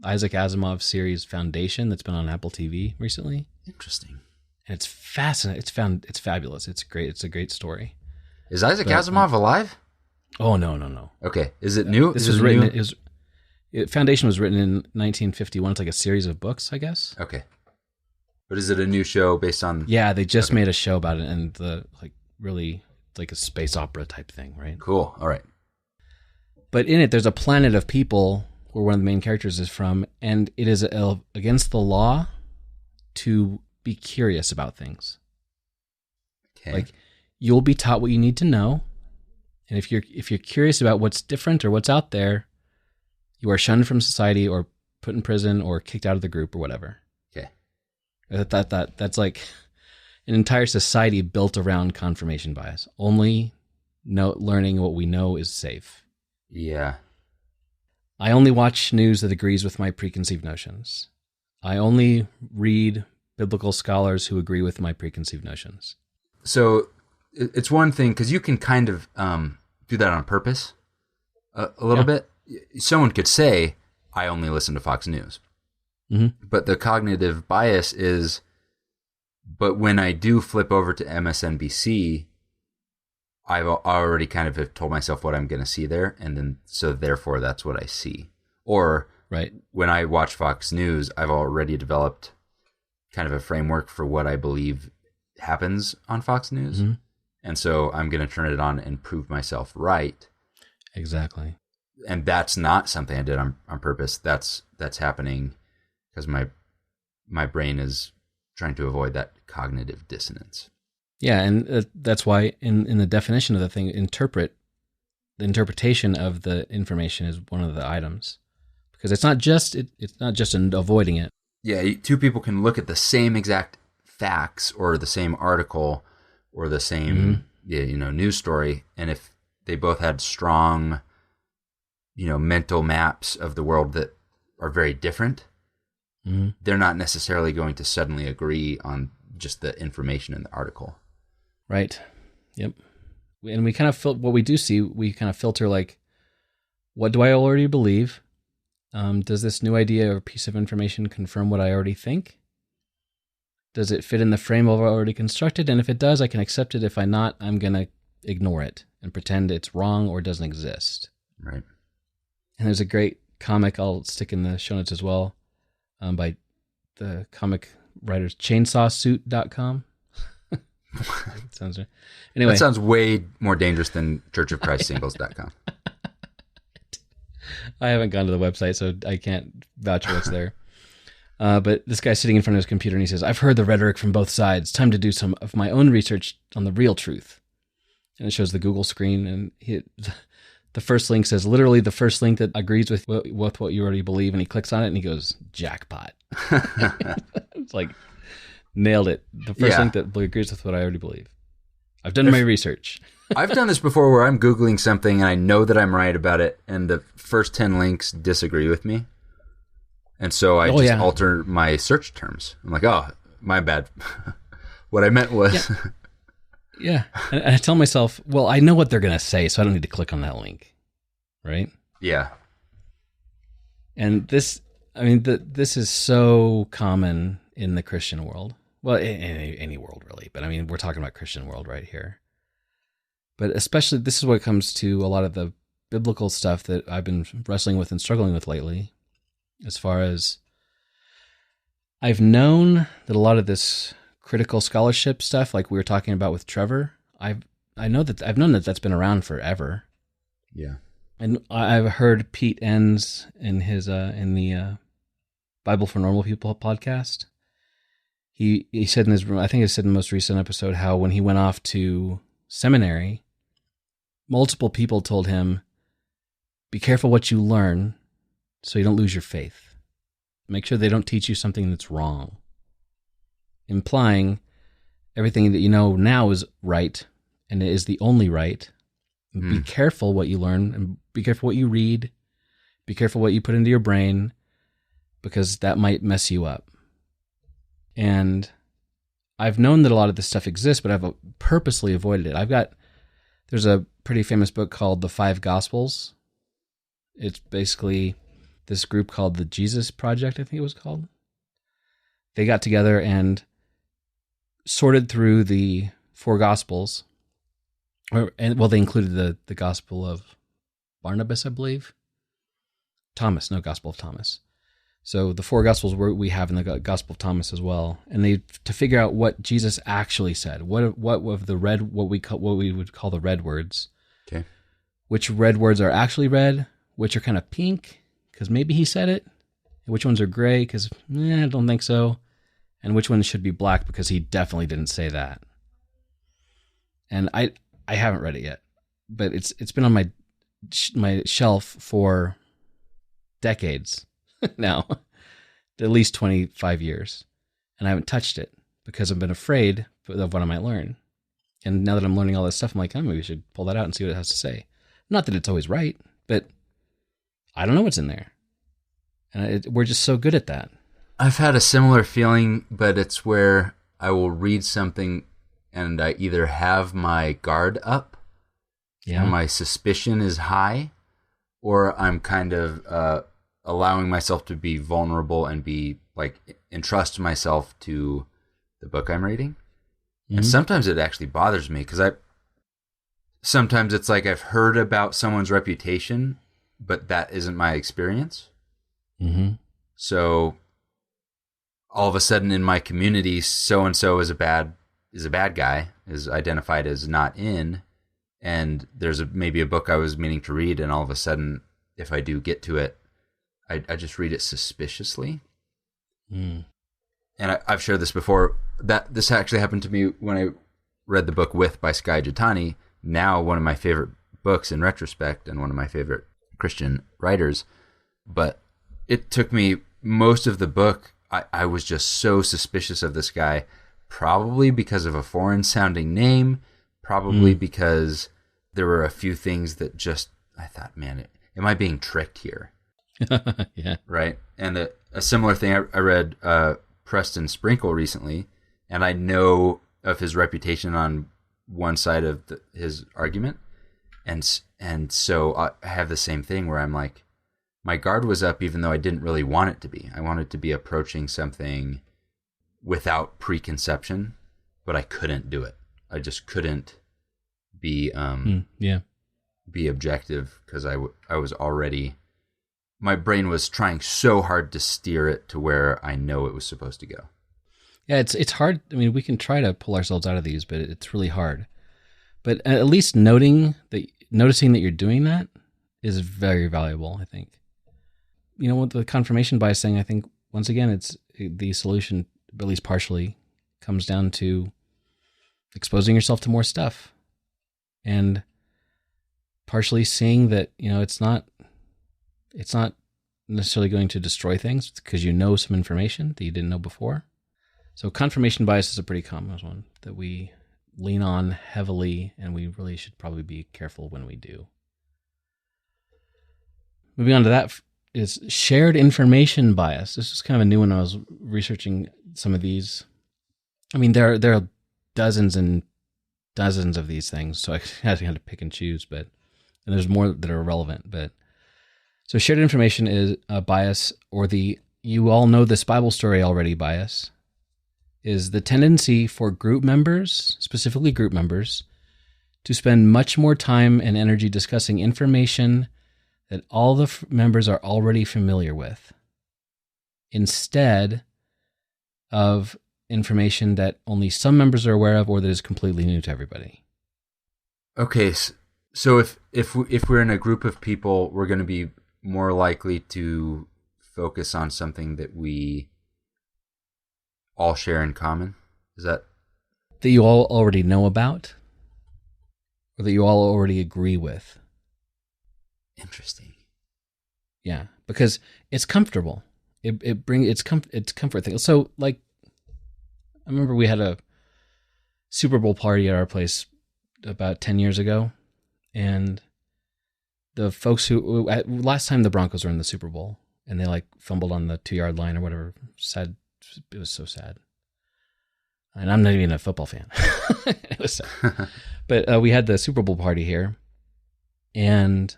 Isaac Asimov series Foundation that's been on Apple TV recently. Interesting. And it's fascinating. It's fabulous. It's great. It's a great story. Is Isaac Asimov alive? Oh, no. Okay. Is it new? This was written, Foundation was written in 1951. It's like a series of books, I guess. Okay. But is it a new show based on... Yeah, they just made a show about it, and really like a space opera type thing, right? Cool. All right. But in it, there's a planet of people where one of the main characters is from, and it is against the law to be curious about things. Okay. Like, you'll be taught what you need to know, and if you're curious about what's different or what's out there, you are shunned from society or put in prison or kicked out of the group or whatever. Okay. That's like an entire society built around confirmation bias. Only learning what we know is safe. Yeah. I only watch news that agrees with my preconceived notions. I only read biblical scholars who agree with my preconceived notions. So it's one thing, because you can kind of do that on purpose a little bit. Someone could say, I only listen to Fox News. Mm-hmm. But the cognitive bias is, but when I do flip over to MSNBC, I've already kind of have told myself what I'm going to see there, and then so therefore that's what I see. Or when I watch Fox News, I've already developed kind of a framework for what I believe happens on Fox News, and so I'm going to turn it on and prove myself right. Exactly. And that's not something I did on purpose. That's happening because my brain is trying to avoid that cognitive dissonance. Yeah, and that's why in the definition of the thing, the interpretation of the information is one of the items, because it's not just avoiding it. Yeah, two people can look at the same exact facts or the same article or the same news story, and if they both had strong mental maps of the world that are very different, they're not necessarily going to suddenly agree on just the information in the article. Right. Yep. And we kind of what we do see, we kind of filter like, what do I already believe? Does this new idea or piece of information confirm what I already think? Does it fit in the frame of what I already constructed? And if it does, I can accept it. If not, I'm going to ignore it and pretend it's wrong or doesn't exist. Right. And there's a great comic I'll stick in the show notes as well, by the comic writers, chainsawsuit.com. Sounds right. Anyway, that sounds way more dangerous than churchofchristSingles.com. I haven't gone to the website, so I can't vouch for what's there. But this guy's sitting in front of his computer and he says, I've heard the rhetoric from both sides. Time to do some of my own research on the real truth. And it shows the Google screen, and the first link says literally the first link that agrees with what you already believe. And he clicks on it and he goes, jackpot. It's like, nailed it. The first link that agrees with what I already believe. I've done my research. I've done this before where I'm Googling something and I know that I'm right about it, and the first 10 links disagree with me. And so I alter my search terms. I'm like, oh, my bad. What I meant was... Yeah. And I tell myself, well, I know what they're going to say, so I don't need to click on that link. Right? Yeah. And this is so common in the Christian world. Well, in any world, really. But I mean, we're talking about Christian world right here. But especially, this is what comes to a lot of the biblical stuff that I've been wrestling with and struggling with lately. As far as I've known that a lot of this critical scholarship stuff, like we were talking about with Trevor, I've known that that's been around forever. Yeah. And I've heard Pete Enns in his in the Bible for Normal People podcast. He said in his, I think he said in the most recent episode, how when he went off to seminary, multiple people told him, be careful what you learn so you don't lose your faith. Make sure they don't teach you something that's wrong. Implying everything that you know now is right and it is the only right. Be careful what you learn, and be careful what you read. Be careful what you put into your brain, because that might mess you up. And I've known that a lot of this stuff exists, but I've purposely avoided it. There's a pretty famous book called The Five Gospels. It's basically this group called the Jesus Project, I think it was called. They got together and sorted through the four Gospels, they included the Gospel of Barnabas, I believe. Gospel of Thomas. So the four Gospels we have in the Gospel of Thomas as well, and to figure out what Jesus actually said, what of the what we would call the red words. Okay. Which red words are actually red, which are kind of pink because maybe he said it, and which ones are gray because I don't think so, and which ones should be black because he definitely didn't say that. And I haven't read it yet, but it's been on my shelf for decades now, at least 25 years, and I haven't touched it because I've been afraid of what I might learn. And now that I'm learning all this stuff, I'm like, maybe we should pull that out and see what it has to say. Not that it's always right, but I don't know what's in there. And we're just so good at that. I've had a similar feeling, but it's where I will read something and I either have my guard up and my suspicion is high, or I'm kind of allowing myself to be vulnerable and be like, entrust myself to the book I'm reading. Mm-hmm. And sometimes it actually bothers me because sometimes it's like I've heard about someone's reputation, but that isn't my experience. Mm-hmm. So all of a sudden in my community, so-and-so is a bad guy, is identified as not in, and there's maybe a book I was meaning to read, and all of a sudden, if I do get to it, I just read it suspiciously. Mm. And I've shared this before, that this actually happened to me when I read the book With by Skye Jitani, now one of my favorite books in retrospect and one of my favorite Christian writers. But it took me most of the book, I was just so suspicious of this guy, probably because of a foreign sounding name, probably because there were a few things that just, I thought, man, am I being tricked here? Yeah. Right? And a similar thing, I read Preston Sprinkle recently, and I know of his reputation on one side of his argument. And so I have the same thing where I'm like, my guard was up even though I didn't really want it to be. I wanted to be approaching something without preconception, but I couldn't do it. I just couldn't be be objective because I was already, my brain was trying so hard to steer it to where I know it was supposed to go. Yeah, it's hard. I mean, we can try to pull ourselves out of these, but it's really hard. But at least noticing that you're doing that is very valuable, I think. You know, with the confirmation bias thing, I think, once again, it's the solution, at least partially, comes down to exposing yourself to more stuff. And partially seeing that, you know, it's not necessarily going to destroy things because you know some information that you didn't know before. So confirmation bias is a pretty common one that we lean on heavily, and we really should probably be careful when we do. Moving on to that is shared information bias. This is kind of a new one. I was researching some of these. I mean, there are dozens and dozens of these things, so I had to pick and choose, and there's more that are relevant. But so shared information is a bias, or the you all know this Bible story already bias, is the tendency for group members, specifically group members, to spend much more time and energy discussing information that all the members are already familiar with, instead of information that only some members are aware of or that is completely new to everybody. Okay, so if we're in a group of people, we're going to be more likely to focus on something that we all share in common? Is that you all already know about, or that you all already agree with? Interesting. Yeah, because it's comfortable. It's comfort thing. So, like, I remember we had a Super Bowl party at our place about 10 years ago, and the folks who last time the Broncos were in the Super Bowl, and they like fumbled on the 2-yard line or whatever. Sad. It was so sad. And I'm not even a football fan. It was sad. But we had the Super Bowl party here, and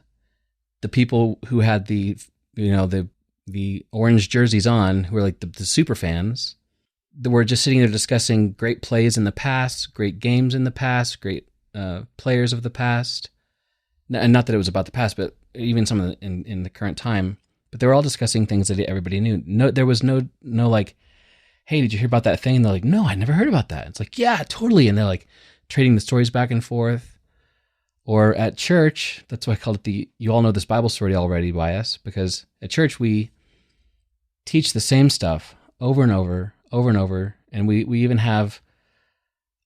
the people who had the orange jerseys on, who were like the super fans, we're just sitting there discussing great plays in the past, great games in the past, great players of the past. And not that it was about the past, but even some of the, in the current time. But they were all discussing things that everybody knew. No, there was no like, hey, did you hear about that thing? And they're like, no, I never heard about that. It's like, yeah, totally. And they're like trading the stories back and forth. Or at church, that's why I called it you all know this Bible story already by us, because at church we teach the same stuff over and over, over and over. And we even have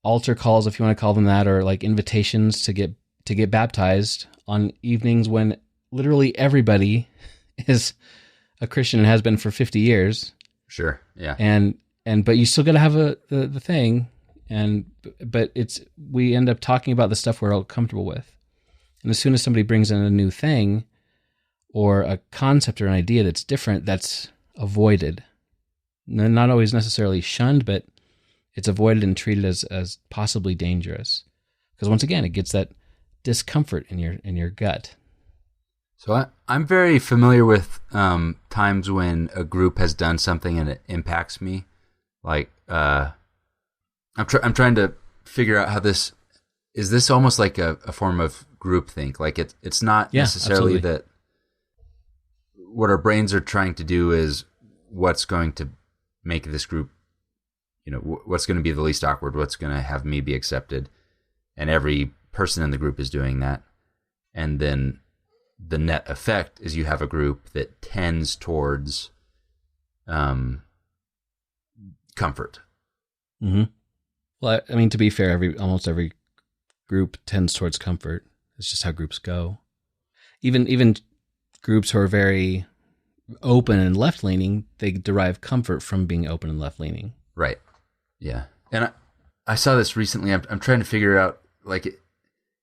altar calls, if you want to call them that, or like invitations to get baptized on evenings when literally everybody is a Christian and has been for 50 years. Sure. Yeah. But you still got to have the thing. But we end up talking about the stuff we're all comfortable with. And as soon as somebody brings in a new thing or a concept or an idea that's different, that's avoided. Not always necessarily shunned, but it's avoided and treated as possibly dangerous. Because once again, it gets that discomfort in your gut. So I'm very familiar with times when a group has done something and it impacts me. Like I'm trying to figure out how this is. This almost like a form of groupthink. Like it's not necessarily absolutely. that what our brains are trying to do is what's going to make this group, what's going to be the least awkward, what's going to have me be accepted, and every person in the group is doing that. And then the net effect is you have a group that tends towards comfort. Mm-hmm. Well, I mean, to be fair, almost every group tends towards comfort. It's just how groups go. Even groups who are very open and left-leaning, they derive comfort from being open and left-leaning. Right. Yeah. And I saw this recently. I'm trying to figure out like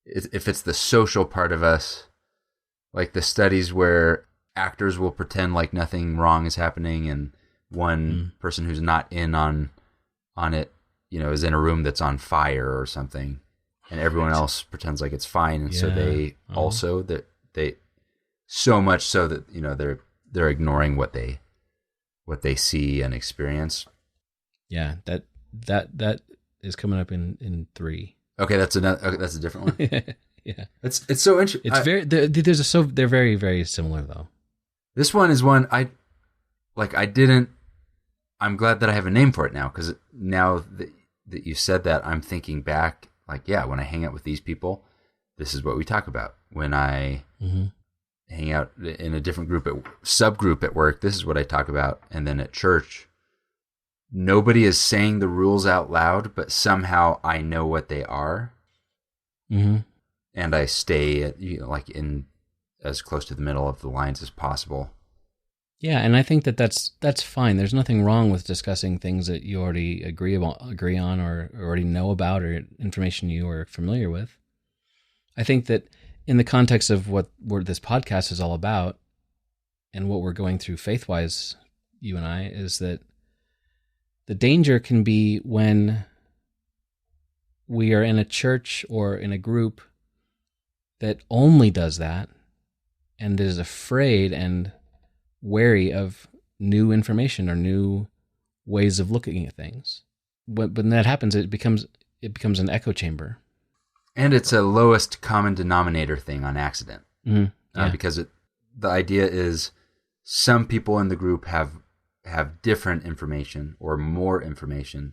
if it's the social part of us, like the studies where actors will pretend like nothing wrong is happening, and one person who's not in on it, is in a room that's on fire or something, and everyone else pretends like it's fine, and so they also they so much so that they're ignoring what they see and experience. Yeah, that is coming up in 3. Okay, that's a different one. Yeah, it's so interesting. It's they're very, very similar though. This one is one I'm glad that I have a name for it now, because now that you said that, I'm thinking back, like, yeah, when I hang out with these people, this is what we talk about. When I hang out in a different subgroup at work, this is what I talk about. And then at church, nobody is saying the rules out loud, but somehow I know what they are. Mm-hmm. And I stay in as close to the middle of the lines as possible. Yeah, and I think that's fine. There's nothing wrong with discussing things that you already agree on or already know about, or information you are familiar with. I think that in the context of what this podcast is all about and what we're going through faith-wise, you and I, is that the danger can be when we are in a church or in a group that only does that and is afraid and wary of new information or new ways of looking at things. When that happens, it becomes an echo chamber. And it's a lowest common denominator thing on accident. Mm-hmm. Yeah. Because the idea is some people in the group have different information or more information,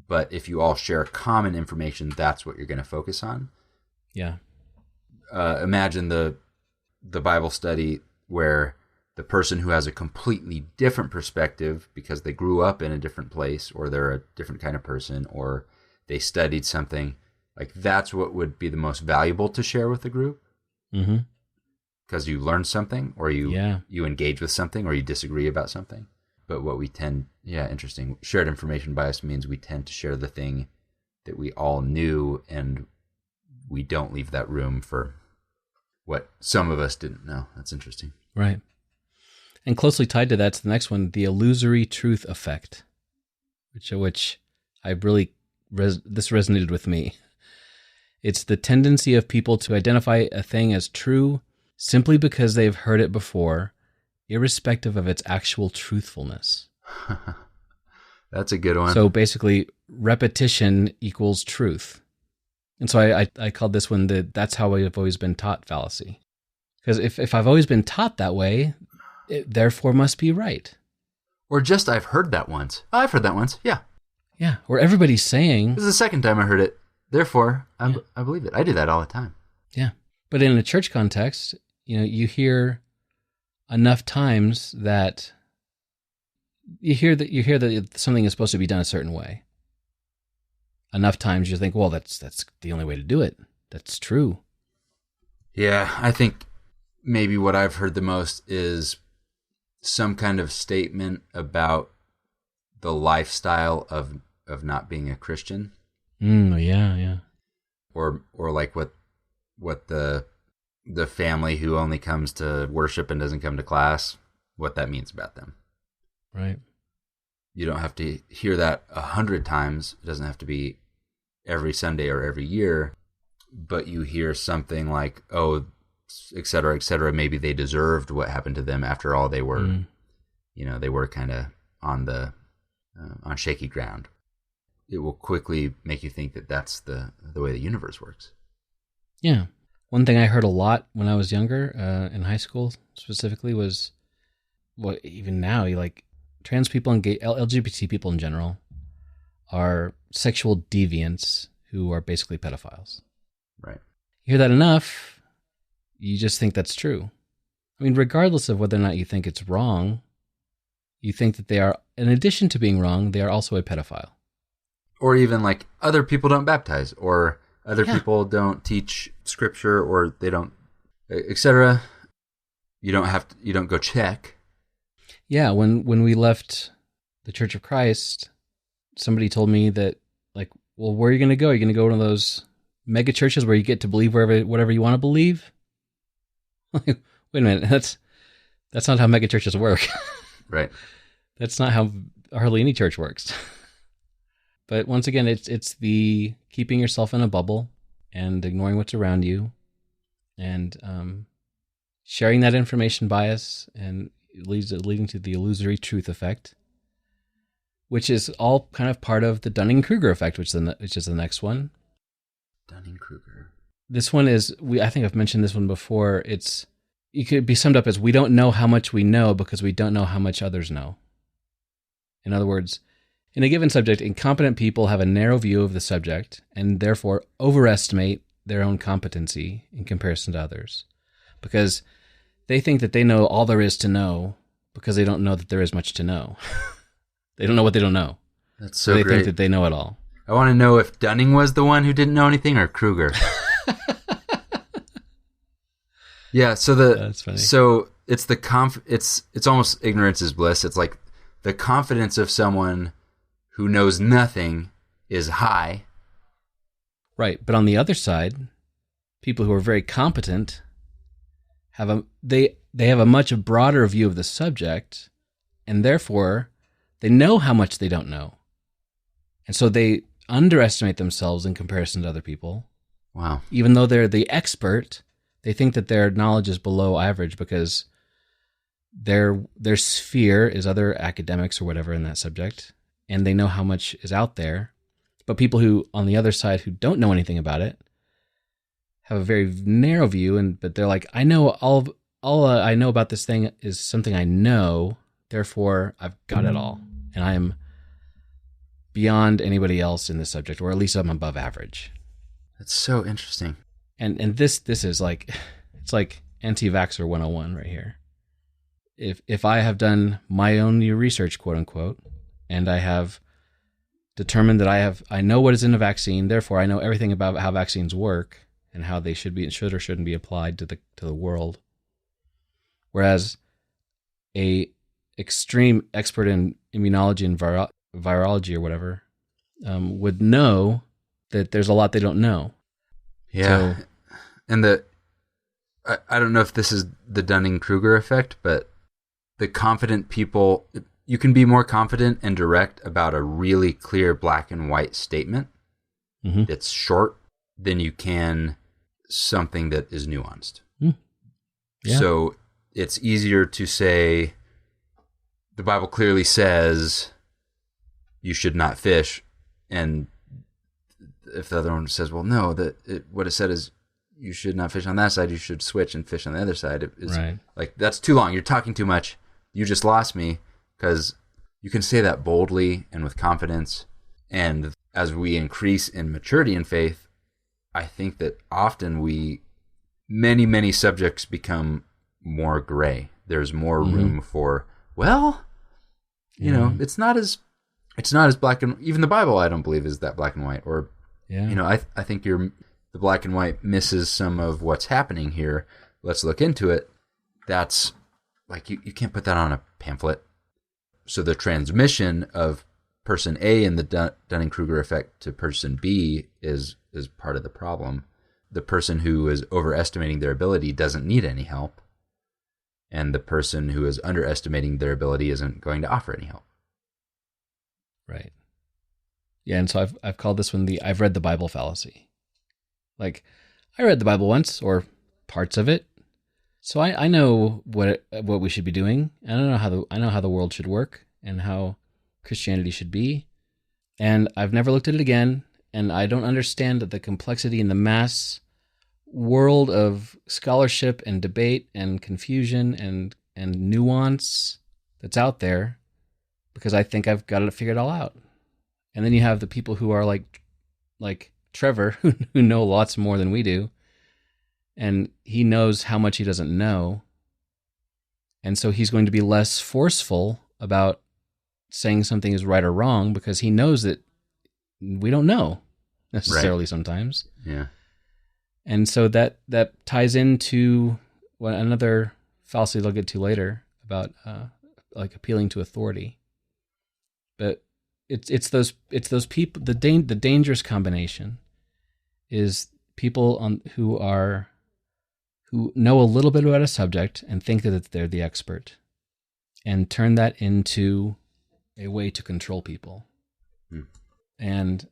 but if you all share common information, that's what you're going to focus on. Yeah. Imagine the Bible study where the person who has a completely different perspective because they grew up in a different place, or they're a different kind of person, or they studied something, like that's what would be the most valuable to share with the group. Mm-hmm. Because you learn something, or you engage with something, or you disagree about something. But what we interesting. Shared information bias means we tend to share the thing that we all knew, and we don't leave that room for what some of us didn't know. That's interesting. Right. And closely tied to that's the next one, the illusory truth effect, which I really, this resonated with me. It's the tendency of people to identify a thing as true simply because they've heard it before, irrespective of its actual truthfulness. That's a good one. So basically, repetition equals truth. And so I called this one that's how I've always been taught fallacy. Because if I've always been taught that way, it therefore must be right. Or just, I've heard that once. Oh, I've heard that once. Yeah. Yeah. Or everybody's saying. This is the second time I heard it. Therefore, I believe it. I do that all the time. Yeah. But in a church context, you hear enough times that you hear that something is supposed to be done a certain way. Enough times you think, well, that's the only way to do it. That's true. Yeah, I think maybe what I've heard the most is some kind of statement about the lifestyle of not being a Christian. Yeah. Or like what the family who only comes to worship and doesn't come to class, what that means about them. Right. You don't have to hear that 100 times. It doesn't have to be every Sunday or every year, but you hear something like, oh, et cetera, maybe they deserved what happened to them. After all, they were, they were kind of on shaky ground. It will quickly make you think that that's the way the universe works. Yeah. One thing I heard a lot when I was younger, in high school specifically, was, well, even now, trans people and gay, LGBT people in general are sexual deviants who are basically pedophiles. Right. You hear that enough, you just think that's true. I mean, regardless of whether or not you think it's wrong, you think that they are, in addition to being wrong, they are also a pedophile. Or even like other people don't baptize, or other people don't teach scripture, or they don't, etc. You don't go check. Yeah, when we left the Church of Christ, somebody told me that, well, where are you going to go? Are you going to go to one of those mega churches where you get to believe whatever you want to believe? Wait a minute, that's not how mega churches work. Right. That's not how hardly any church works. But once again, it's the keeping yourself in a bubble and ignoring what's around you, and sharing that information bias, and leading to the illusory truth effect, which is all kind of part of the Dunning-Kruger effect, which is the next one. Dunning-Kruger. This one is, I think I've mentioned this one before. It could be summed up as, we don't know how much we know because we don't know how much others know. In other words, in a given subject, incompetent people have a narrow view of the subject and therefore overestimate their own competency in comparison to others, because they think that they know all there is to know because they don't know that there is much to know. They don't know what they don't know. That's so great. They think that they know it all. I want to know if Dunning was the one who didn't know anything, or Kruger. Yeah, so that's funny. So it's it's almost ignorance is bliss. It's like the confidence of someone who knows nothing is high. Right, but on the other side, people who are very competent have a much broader view of the subject, and therefore they know how much they don't know. And so they underestimate themselves in comparison to other people. Wow. Even though they're the expert, they think that their knowledge is below average because their sphere is other academics or whatever in that subject, and they know how much is out there. But people who, on the other side, who don't know anything about it, have a very narrow view, but they're like, I know all I know about this thing is something I know, therefore I've got it all, and I am beyond anybody else in this subject, or at least I'm above average. That's so interesting. And this is like, it's like anti-vaxxer 101 right here. If I have done my own research, quote unquote, and I have determined that I know what is in a vaccine, therefore I know everything about how vaccines work and how they should or shouldn't be applied to the world. Whereas a extreme expert in immunology and virology or whatever would know that there's a lot they don't know. Yeah. So, and I don't know if this is the Dunning-Kruger effect, but the confident people, you can be more confident and direct about a really clear black and white statement that's short than you can something that is nuanced. Yeah. So it's easier to say, the Bible clearly says, you should not fish, and if the other one says, well, no, what it said is you should not fish on that side, you should switch and fish on the other side. Right. Like, that's too long. You're talking too much. You just lost me, because you can say that boldly and with confidence. And as we increase in maturity in faith, I think that often many, many subjects become more gray. There's more room for, well, you know, it's not as black and, even the Bible, I don't believe, is that black and white. Or, you know, I think the black and white misses some of what's happening here. Let's look into it. That's like, you can't put that on a pamphlet. So the transmission of person A in the Dunning-Kruger effect to person B is part of the problem. The person who is overestimating their ability doesn't need any help, and the person who is underestimating their ability isn't going to offer any help. Right. Yeah, and so I've called this one the I've read the Bible fallacy. Like, I read the Bible once, or parts of it, so I know what we should be doing. I know how the world should work and how Christianity should be, and I've never looked at it again, and I don't understand the complexity in the mass world of scholarship and debate and confusion and nuance that's out there, because I think I've got to figure it all out. And then you have the people who are like Trevor, who know lots more than we do, and he knows how much he doesn't know, and so he's going to be less forceful about saying something is right or wrong, because he knows that we don't know necessarily sometimes. Yeah. And so that ties into another fallacy they'll get to later about like appealing to authority. But it's those people. The dangerous combination is people who know a little bit about a subject and think that they're the expert, and turn that into a way to control people. And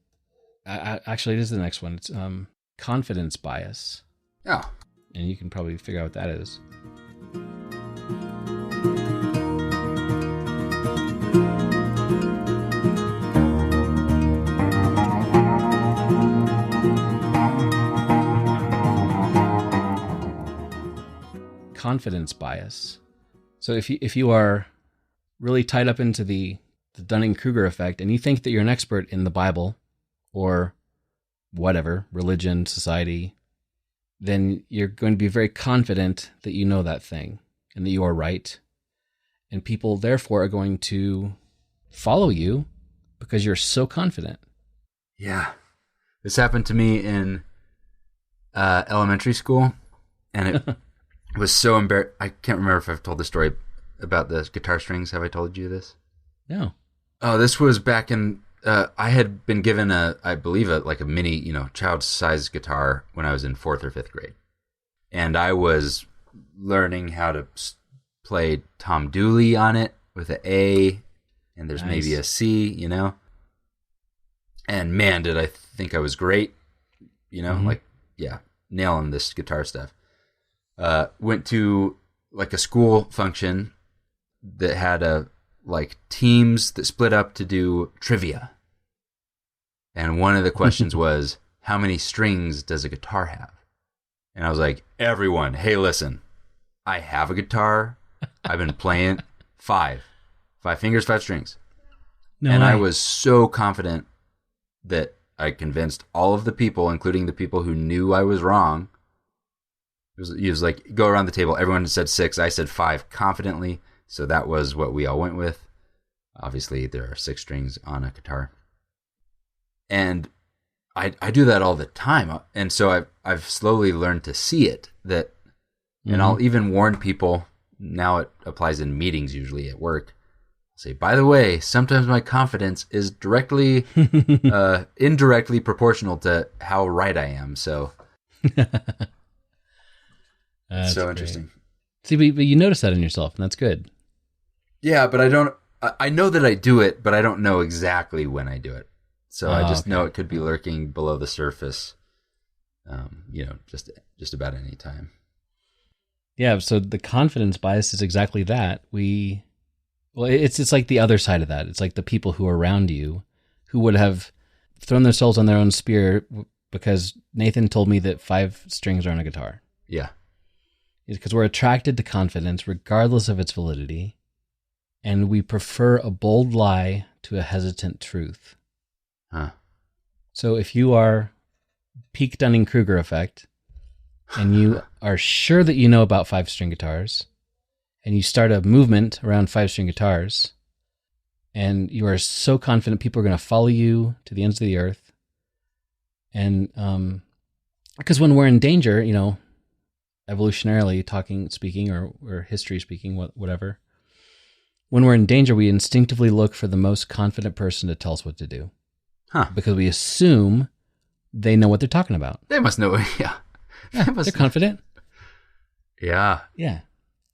actually, this is the next one. It's confidence bias. Oh. And you can probably figure out what that is. Confidence bias. So if you are really tied up into the Dunning-Kruger effect, and you think that you're an expert in the Bible or whatever, religion, society, then you're going to be very confident that you know that thing and that you are right. And people, therefore, are going to follow you because you're so confident. Yeah. This happened to me in elementary school, and it was so embarrassing. I can't remember if I've told the story about the guitar strings. Have I told you this? No. Oh, this was back in... I had been given I believe a mini, child-sized guitar when I was in 4th or 5th grade. And I was learning how to play Tom Dooley on it with an A, and there's maybe a C, And man, did I think I was great, nailing this guitar stuff. Went to a school function that had teams that split up to do trivia. And one of the questions was, how many strings does a guitar have? And I was like, everyone, hey, listen, I have a guitar. I've been playing 5 fingers, 5 strings. I was so confident that I convinced all of the people, including the people who knew I was wrong. He was like, go around the table. Everyone said 6. I said 5 confidently. So that was what we all went with. Obviously, there are 6 strings on a guitar. And I do that all the time. And so I've slowly learned to see it. And I'll even warn people, now it applies in meetings usually at work. I'll say, by the way, sometimes my confidence is directly, indirectly proportional to how right I am. So it's so interesting. See, but you notice that in yourself, and that's good. Yeah, but I know that I do it, but I don't know exactly when I do it. So I just know it could be lurking below the surface, just about any time. Yeah, so the confidence bias is exactly that. We Well, it's like the other side of that. It's like the people who are around you who would have thrown their souls on their own spear because Nathan told me that 5 strings are on a guitar. Yeah. Because we're attracted to confidence regardless of its validity, and we prefer a bold lie to a hesitant truth. Huh. So if you are peak Dunning-Kruger effect, and you are sure that you know about 5-string guitars, and you start a movement around 5-string guitars, and you are so confident people are going to follow you to the ends of the earth, and because when we're in danger, evolutionarily speaking, or history speaking, whatever, when we're in danger, we instinctively look for the most confident person to tell us what to do. Huh. Because we assume they know what they're talking about. They must know. Yeah. They're confident. Yeah. Yeah.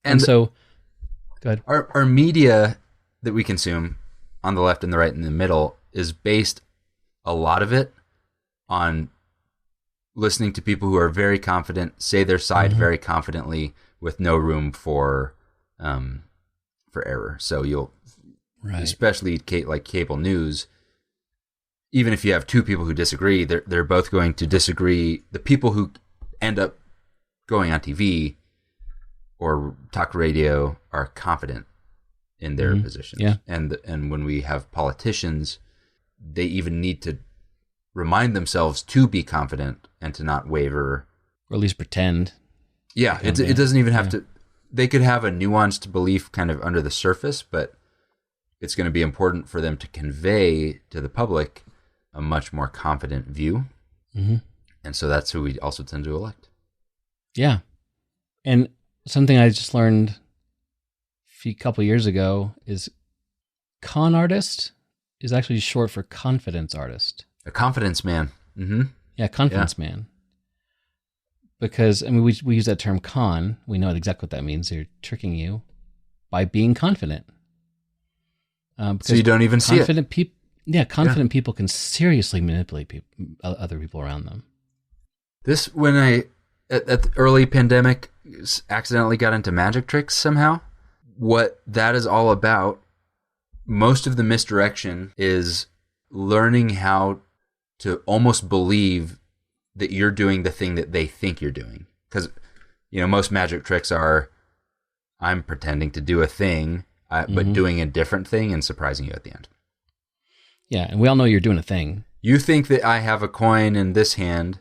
And so, go ahead. Our media that we consume on the left and the right and the middle is based, a lot of it, on listening to people who are very confident, say their side very confidently with no room for error. So you'll, especially like cable news, even if you have 2 people who disagree, they're both going to disagree. The people who end up going on TV or talk radio are confident in their positions. Yeah. And when we have politicians, they even need to remind themselves to be confident and to not waver. Or at least pretend. Yeah, it doesn't even have to. They could have a nuanced belief kind of under the surface, but it's going to be important for them to convey to the public a much more confident view. Mm-hmm. And so that's who we also tend to elect. Yeah. And something I just learned a couple years ago is con artist is actually short for confidence artist. A confidence man. Mm-hmm. Yeah, confidence man. Because, we use that term con. We know exactly what that means. They're tricking you by being confident. So you don't even see it. Confident people can seriously manipulate other people around them. This, when I, at the early pandemic, accidentally got into magic tricks somehow. What that is all about, most of the misdirection is learning how to almost believe that you're doing the thing that they think you're doing. Because, most magic tricks are, I'm pretending to do a thing, but doing a different thing and surprising you at the end. Yeah, and we all know you're doing a thing. You think that I have a coin in this hand,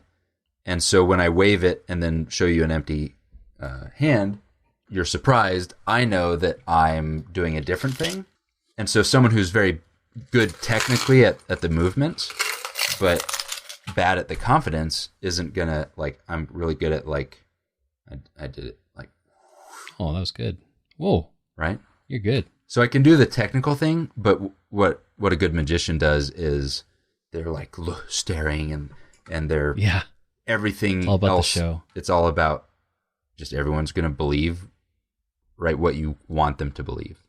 and so when I wave it and then show you an empty hand, you're surprised. I know that I'm doing a different thing. And so someone who's very good technically at the movements, but bad at the confidence, isn't gonna, I'm really good at, I did it, oh, that was good. Whoa. Right? You're good. So I can do the technical thing, but what a good magician does is they're staring and they're everything it's all about else. The show. It's all about just everyone's going to believe what you want them to believe.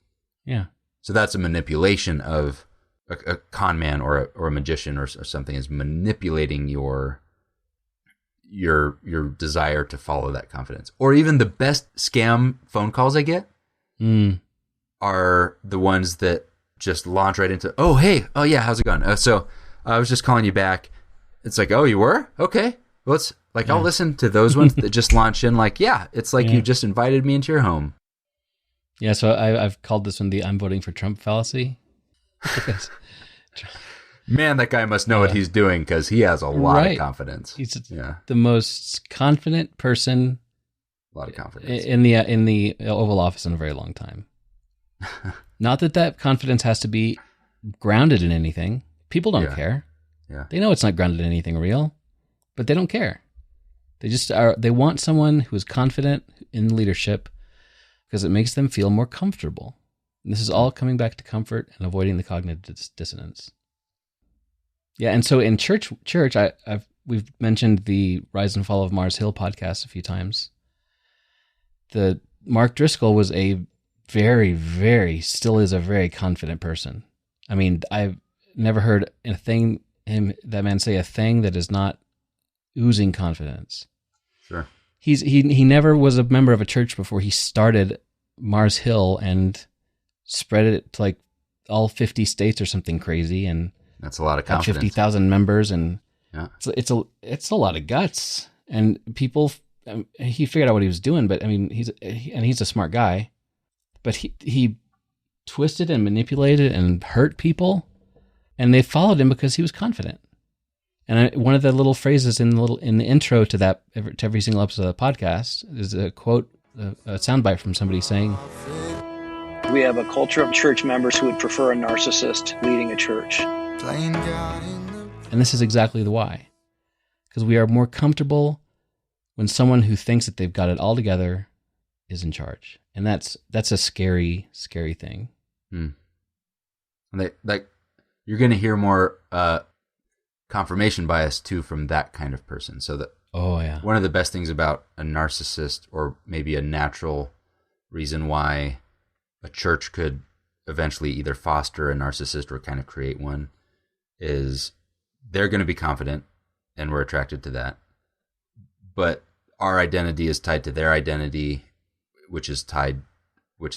Yeah. So that's a manipulation of a con man or a magician or something, is manipulating your desire to follow that confidence. Or even the best scam phone calls I get are the ones that just launch right into, oh, hey, oh yeah, how's it going? So I was just calling you back. It's like, oh, you were? Okay. Well, it's I'll listen to those ones that just launch in it's like you just invited me into your home. Yeah, so I've called this one the I'm voting for Trump fallacy. Man, that guy must know what he's doing, because he has a lot of confidence. He's the most confident person. A lot of confidence in the Oval Office in a very long time. Not that confidence has to be grounded in anything. People don't care. Yeah. They know it's not grounded in anything real, but they don't care. They just are. They want someone who is confident in leadership because it makes them feel more comfortable. And this is all coming back to comfort and avoiding the cognitive dissonance. Yeah, and so in church, we've mentioned the Rise and Fall of Mars Hill podcast a few times. The Mark Driscoll was a very, very, still is a very confident person. I mean, I've never heard that man say a thing that is not oozing confidence. Sure. He never was a member of a church before he started Mars Hill and spread it to like all 50 states or something crazy, and That's a lot of got confidence. 50,000 members, and Yeah. it's a lot of guts. And people, he figured out what he was doing, but I mean, he's a smart guy, but he twisted and manipulated and hurt people, and they followed him because he was confident. And one of the little phrases in the intro to every single episode of the podcast is a quote, a soundbite from somebody saying, "We have a culture of church members who would prefer a narcissist leading a church." And this is exactly the why. Because we are more comfortable when someone who thinks that they've got it all together is in charge. And that's a scary, scary thing. And you're going to hear more confirmation bias too from that kind of person. So that one of the best things about a narcissist, or maybe a natural reason why a church could eventually either foster a narcissist or kind of create one, is they're going to be confident, and we're attracted to that. But our identity is tied to their identity, which is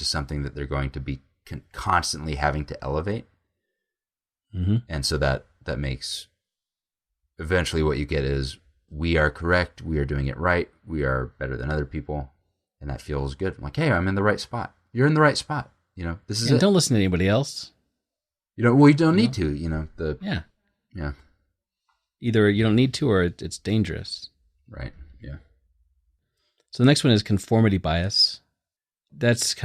something that they're going to be constantly having to elevate. Mm-hmm. And so that makes, eventually what you get is, we are correct, we are doing it right, we are better than other people, and that feels good. I'm like, hey, I'm in the right spot. You're in the right spot. This is it. Don't listen to anybody else. You don't need to. Yeah. Either you don't need to, or it's dangerous. Right. Yeah. So the next one is conformity bias. That's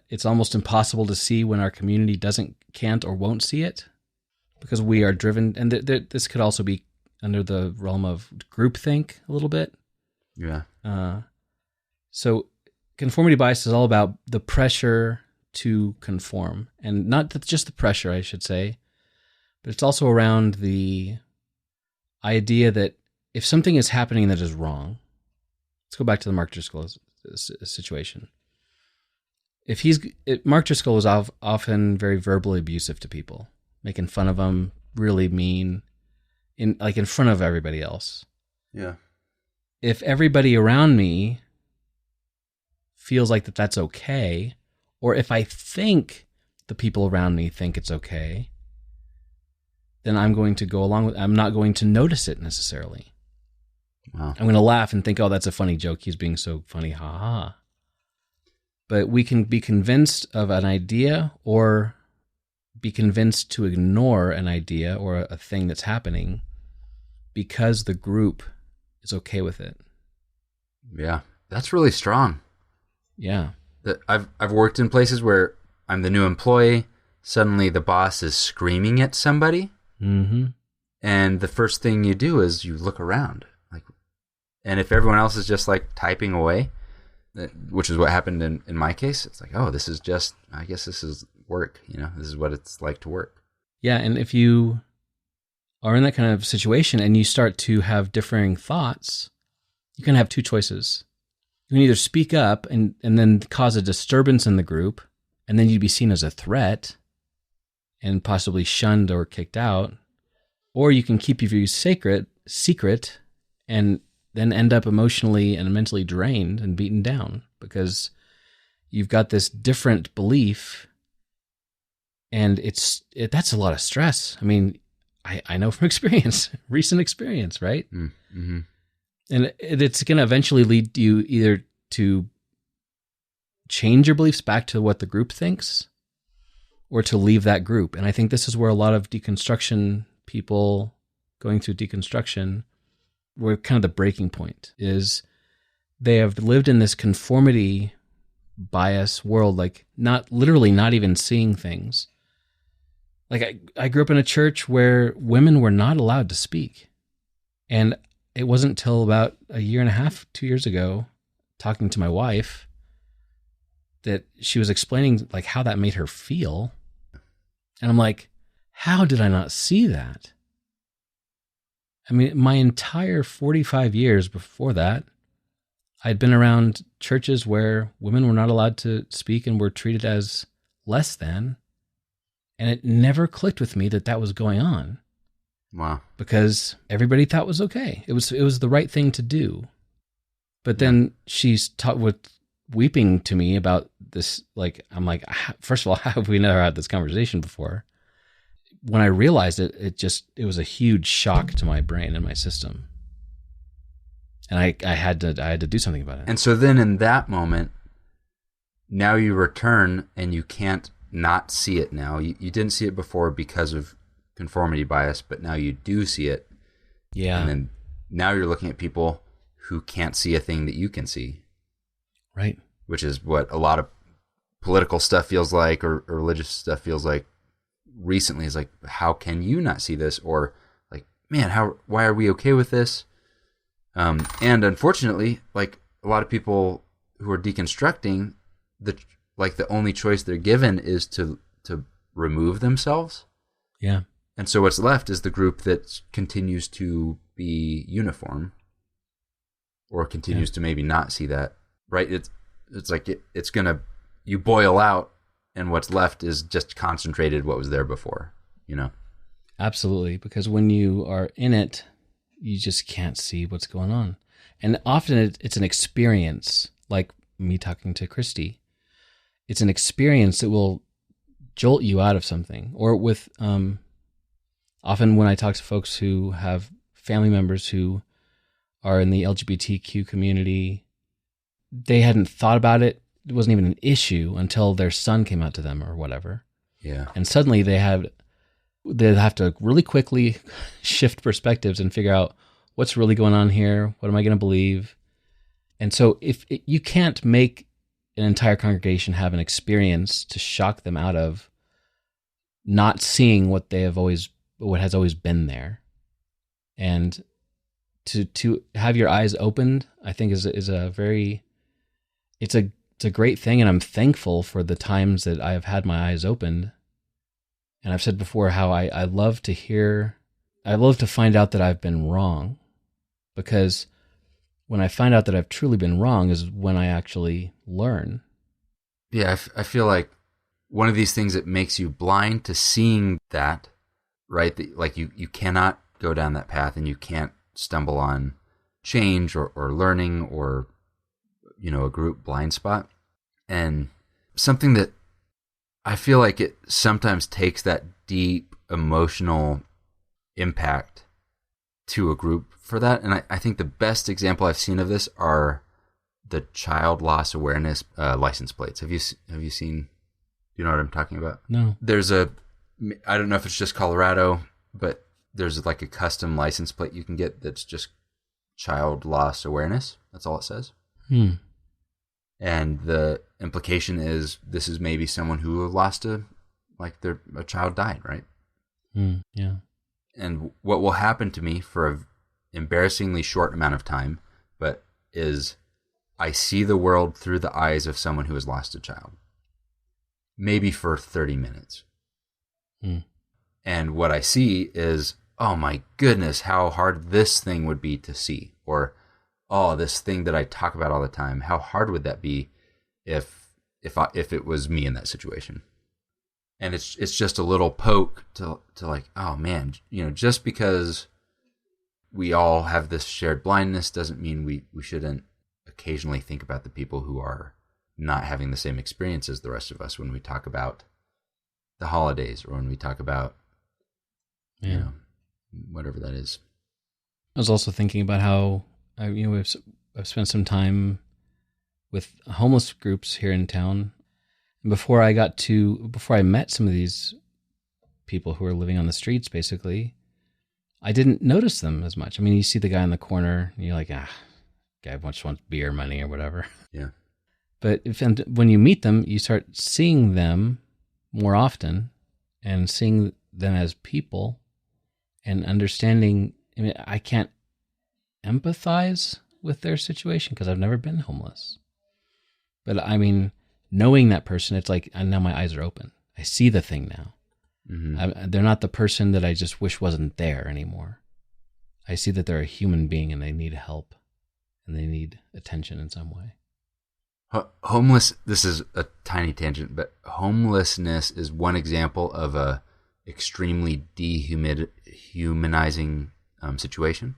it's almost impossible to see when our community can't or won't see it, because we are driven, and this could also be under the realm of groupthink a little bit. Yeah. So conformity bias is all about the pressure to conform, and not just the pressure, I should say, but it's also around the idea that if something is happening that is wrong, let's go back to the Mark Driscoll situation. Mark Driscoll was often very verbally abusive to people, making fun of them, really mean, in front of everybody else. Yeah. If everybody around me feels like that's okay, or if I think the people around me think it's okay, then I'm going to go along with it. I'm not going to notice it necessarily. Wow. I'm going to laugh and think, oh, that's a funny joke. He's being so funny. Ha ha. But we can be convinced of an idea, or be convinced to ignore an idea or a thing that's happening because the group is okay with it. Yeah. That's really strong. Yeah. I've worked in places where I'm the new employee. Suddenly the boss is screaming at somebody. Mm-hmm. And the first thing you do is you look around. And if everyone else is just typing away, which is what happened in my case, it's oh, this is just, I guess this is work. This is what it's like to work. Yeah. And if you are in that kind of situation and you start to have differing thoughts, you can have two choices. You can either speak up and then cause a disturbance in the group, and then you'd be seen as a threat and possibly shunned or kicked out, or you can keep your views secret and then end up emotionally and mentally drained and beaten down because you've got this different belief, and that's a lot of stress. I mean, I know from experience, recent experience, right? Mm-hmm. And it's going to eventually lead you either to change your beliefs back to what the group thinks, or to leave that group. And I think this is where a lot of deconstruction people going through deconstruction, where kind of the breaking point is, they have lived in this conformity bias world, not even seeing things. I grew up in a church where women were not allowed to speak. And it wasn't until about a year and a half, 2 years ago, talking to my wife, that she was explaining how that made her feel. And I'm like, how did I not see that? I mean, my entire 45 years before that, I'd been around churches where women were not allowed to speak and were treated as less than. And it never clicked with me that was going on. Wow. Because everybody thought it was okay. It was the right thing to do. But then she's weeping to me about this, like, I'm like, first of all, how have we never had this conversation before? When I realized it, it was a huge shock to my brain and my system. And I had to do something about it. And so then in that moment, now you return and you can't not see it now. You didn't see it before because of conformity bias, but now you do see it. Yeah. And then now you're looking at people who can't see a thing that you can see. Right. Which is what a lot of political stuff feels like, or religious stuff feels like recently, is like, how can you not see this? Or like, man, why are we okay with this? And unfortunately, like a lot of people who are deconstructing, the only choice they're given is to remove themselves. Yeah. And so what's left is the group that continues to be uniform, or continues to maybe not see that. Right? It's like it's gonna, you boil out, and what's left is just concentrated what was there before. You know. Absolutely, because when you are in it, you just can't see what's going on. And often it's an experience, like me talking to Christy. It's an experience that will jolt you out of something. Or with, often when I talk to folks who have family members who are in the LGBTQ community, they hadn't thought about it. It wasn't even an issue until their son came out to them or whatever. Yeah. And suddenly they'd have to really quickly shift perspectives and figure out what's really going on here. What am I going to believe? And so you can't make an entire congregation have an experience to shock them out of not seeing what has always been there. And to have your eyes opened, I think is a very, it's a great thing. And I'm thankful for the times that I have had my eyes opened. And I've said before how I love to find out that I've been wrong, because when I find out that I've truly been wrong is when I actually learn. Yeah, I feel like one of these things that makes you blind to seeing that, right? That, like you cannot go down that path, and you can't stumble on change or learning, or, you know, a group blind spot. And something that I feel like it sometimes takes that deep emotional impact to a group for that. And I think the best example I've seen of this are the child loss awareness license plates. Have you seen, do you know what I'm talking about? No. There's I don't know if it's just Colorado, but there's like a custom license plate you can get that's just child loss awareness. That's all it says. And the implication is this is maybe someone who lost a child died, right? Yeah. And what will happen to me for an embarrassingly short amount of time, but is I see the world through the eyes of someone who has lost a child. Maybe for 30 minutes. And what I see is, oh my goodness, how hard this thing would be to see. Or, oh, this thing that I talk about all the time, how hard would that be if it was me in that situation? And it's just a little poke to like, oh man, you know, just because we all have this shared blindness doesn't mean we shouldn't occasionally think about the people who are not having the same experience as the rest of us when we talk about the holidays, or when we talk about, you know, whatever that is. I was also thinking about how I've spent some time with homeless groups here in town. And before I met some of these people who are living on the streets, basically, I didn't notice them as much. I mean, you see the guy in the corner, and you're like, guy just wants beer money or whatever. Yeah. But when you meet them, you start seeing them more often, and seeing them as people, and understanding. I mean, I can't empathize with their situation because I've never been homeless. But I mean, knowing that person, it's like now my eyes are open. I see the thing now. They're not the person that I just wish wasn't there anymore. I see that they're a human being, and they need help, and they need attention in some way. This is a tiny tangent, but homelessness is one example of a extremely dehumanizing situation.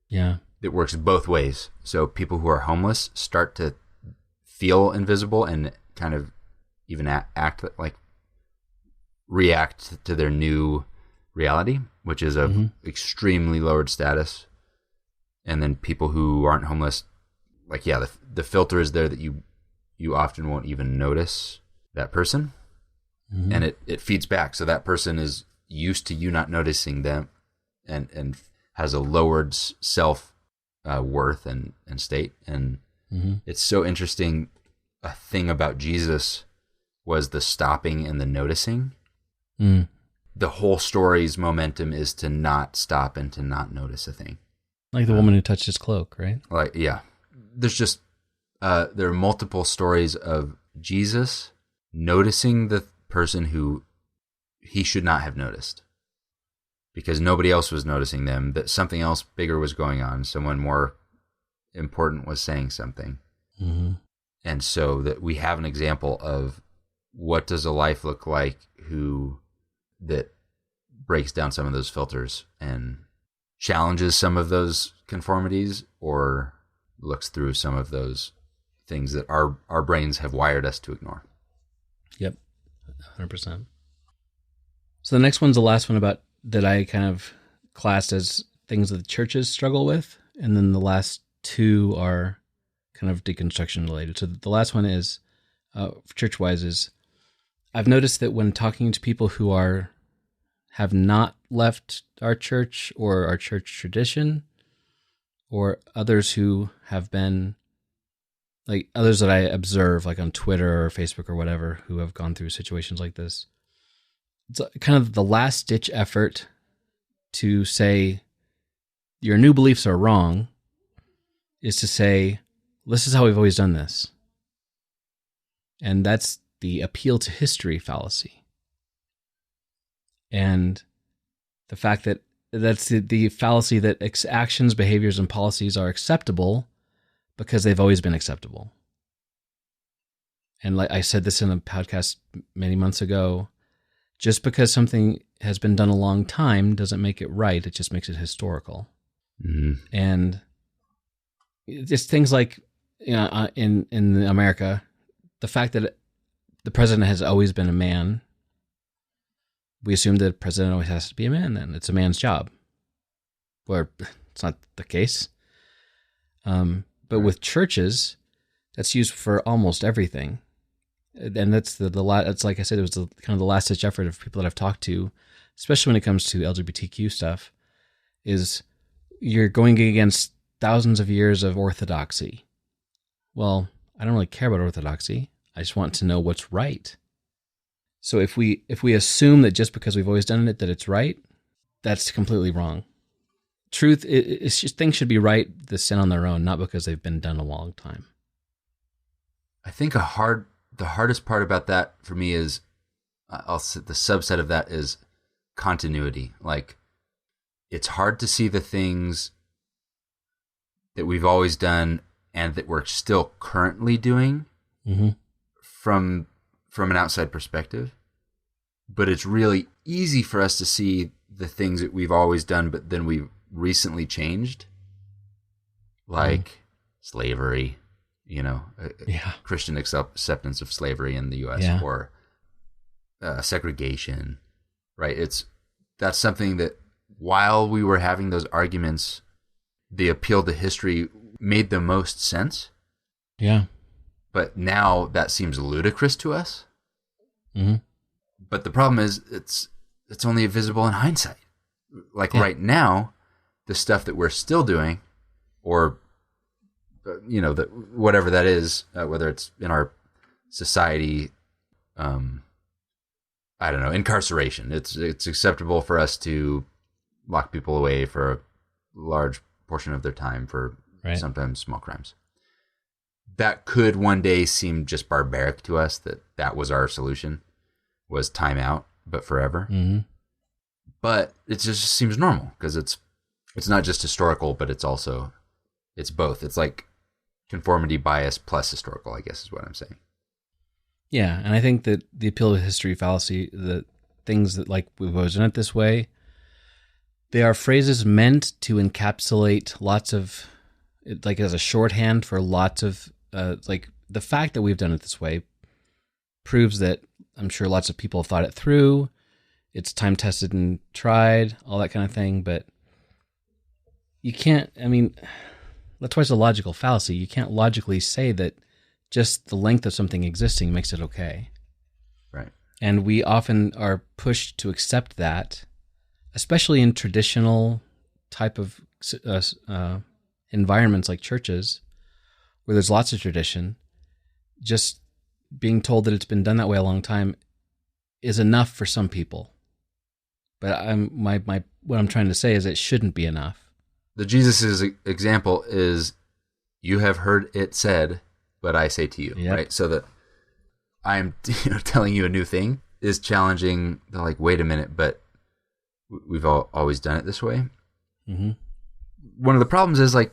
Yeah. It works both ways. So people who are homeless start to feel invisible and kind of even react to their new reality, which is of extremely lowered status. And then people who aren't homeless, like, yeah, the filter is there that you often won't even notice that person. And it feeds back. So that person is used to you not noticing them and has a lowered self worth and state. And it's so interesting. A thing about Jesus was the stopping and the noticing. The whole story's momentum is to not stop and to not notice a thing. Like the woman who touched his cloak, right? Like, yeah. There's just, there are multiple stories of Jesus noticing the person who he should not have noticed because nobody else was noticing them, that something else bigger was going on. Someone more important was saying something. And so that we have an example of what does a life look like that breaks down some of those filters and challenges some of those conformities or looks through some of those things that our brains have wired us to ignore. Yep, 100%. So the next one's the last one about that I kind of classed as things that the churches struggle with, and then the last two are kind of deconstruction related. So the last one is, church-wise, is I've noticed that when talking to people who have not left our church or our church tradition, or others who have been, like others that I observe, like on Twitter or Facebook or whatever, who have gone through situations like this, it's kind of the last-ditch effort to say, your new beliefs are wrong, is to say, this is how we've always done this. And that's the appeal to history fallacy. And the fact that that's the fallacy that actions, behaviors, and policies are acceptable because they've always been acceptable. And like I said this in a podcast many months ago, just because something has been done a long time doesn't make it right. It just makes it historical. And just things like, you know, in America, the fact that the president has always been a man, we assume that the president always has to be a man, then it's a man's job. Where it's not the case. But with churches, that's used for almost everything. And that's it's like I said, it was kind of the last ditch effort of people that I've talked to, especially when it comes to LGBTQ stuff, is you're going against thousands of years of orthodoxy. Well, I don't really care about orthodoxy. I just want to know what's right. So if we assume that just because we've always done it that it's right, that's completely wrong. Truth, it's just things should be right that stand on their own, not because they've been done a long time. I think the hardest part about that for me is, the subset of that is continuity. Like, it's hard to see the things that we've always done and that we're still currently doing from an outside perspective. But it's really easy for us to see the things that we've always done, but then we've recently changed, like slavery, Christian acceptance of slavery in the U.S. or segregation, right? That's something that while we were having those arguments, the appeal to history made the most sense. Yeah. But now that seems ludicrous to us. But the problem is it's only visible in hindsight. Like right now, the stuff that we're still doing, or whatever that is, whether it's in our society, I don't know, incarceration. It's acceptable for us to lock people away for a large portion of their time for sometimes small crimes. That could one day seem just barbaric to us, that was our solution, was time out, but forever. But it just seems normal because it's not just historical, but it's both. It's like conformity bias plus historical, I guess is what I'm saying. Yeah, and I think that the appeal to history fallacy, the things that like we've always done it this way, they are phrases meant to encapsulate lots of, like as a shorthand for lots of, like the fact that we've done it this way proves that I'm sure lots of people have thought it through. It's time tested and tried, all that kind of thing. But you can't, that's why it's a logical fallacy. You can't logically say that just the length of something existing makes it okay. Right. And we often are pushed to accept that, especially in traditional type of environments like churches, where there's lots of tradition. Just being told that it's been done that way a long time is enough for some people. But what I'm trying to say is it shouldn't be enough. The Jesus' example is, you have heard it said, but I say to you, Yep. right? So that I'm telling you a new thing is challenging the wait a minute, but we've always done it this way. Mm-hmm. One of the problems is the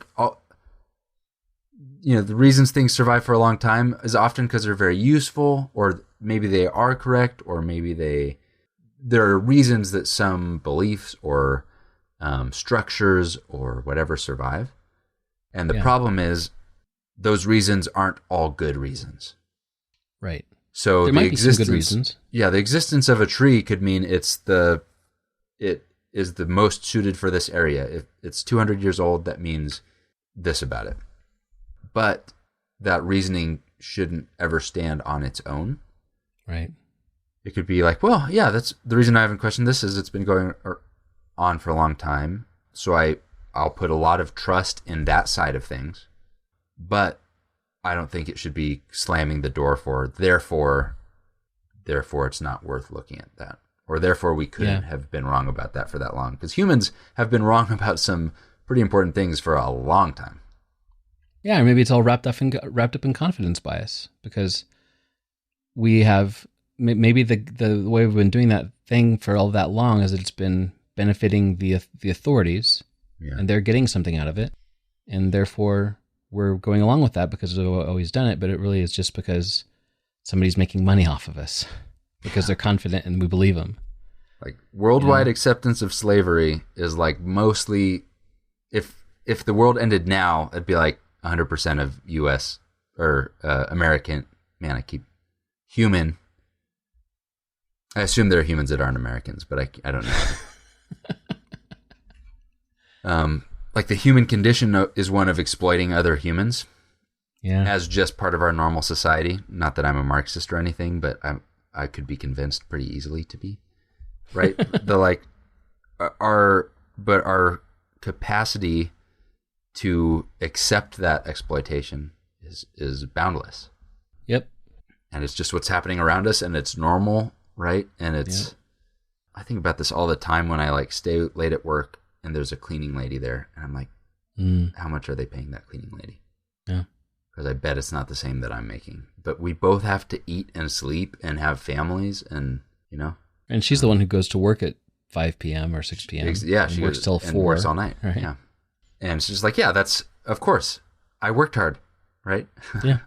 reasons things survive for a long time is often because they're very useful, or maybe they are correct, or maybe there are reasons that some beliefs or structures or whatever survive. And the problem is those reasons aren't all good reasons. Right. So there might be some good reasons. Yeah, the existence of a tree could mean it is the most suited for this area. If it's 200 years old, that means this about it. But that reasoning shouldn't ever stand on its own. Right. It could be well, yeah, that's the reason I haven't questioned this, is it's been going on for a long time. So I'll put a lot of trust in that side of things. But I don't think it should be slamming the door for, therefore it's not worth looking at that. Or therefore we couldn't have been wrong about that for that long. Because humans have been wrong about some pretty important things for a long time. Yeah, or maybe it's all wrapped up in confidence bias, because we have, maybe the way we've been doing that thing for all that long is that it's been benefiting the authorities, and they're getting something out of it, and therefore we're going along with that because we've always done it. But it really is just because somebody's making money off of us, because they're confident and we believe them. Worldwide acceptance of slavery is mostly, if the world ended now, it'd be 100% of U.S. or American. Man, I keep human. I assume there are humans that aren't Americans, but I don't know. The human condition is one of exploiting other humans. Yeah. As just part of our normal society. Not that I'm a Marxist or anything, but I could be convinced pretty easily to be. Right? Our capacity to accept that exploitation is boundless. Yep. And it's just what's happening around us, and it's normal, right? And it's, I think about this all the time when I stay late at work and there's a cleaning lady there, and I'm like, how much are they paying that cleaning lady? Yeah. Because I bet it's not the same that I'm making. But we both have to eat and sleep and have families, and And she's the one who goes to work at 5 p.m. or 6 p.m. Yeah, she works till 4. And works all night. Right. Yeah. And it's just that's, of course, I worked hard, right? Yeah.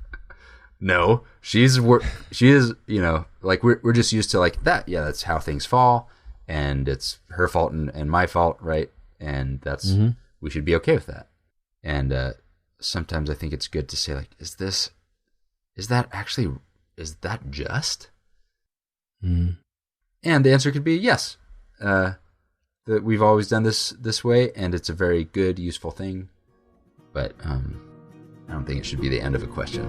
No, she is, we're just used to that. Yeah, that's how things fall, and it's her fault and my fault, right? And that's, we should be okay with that. And sometimes I think it's good to say is that just? Mm. And the answer could be yes. That we've always done this way, and it's a very good, useful thing. But I don't think it should be the end of a question.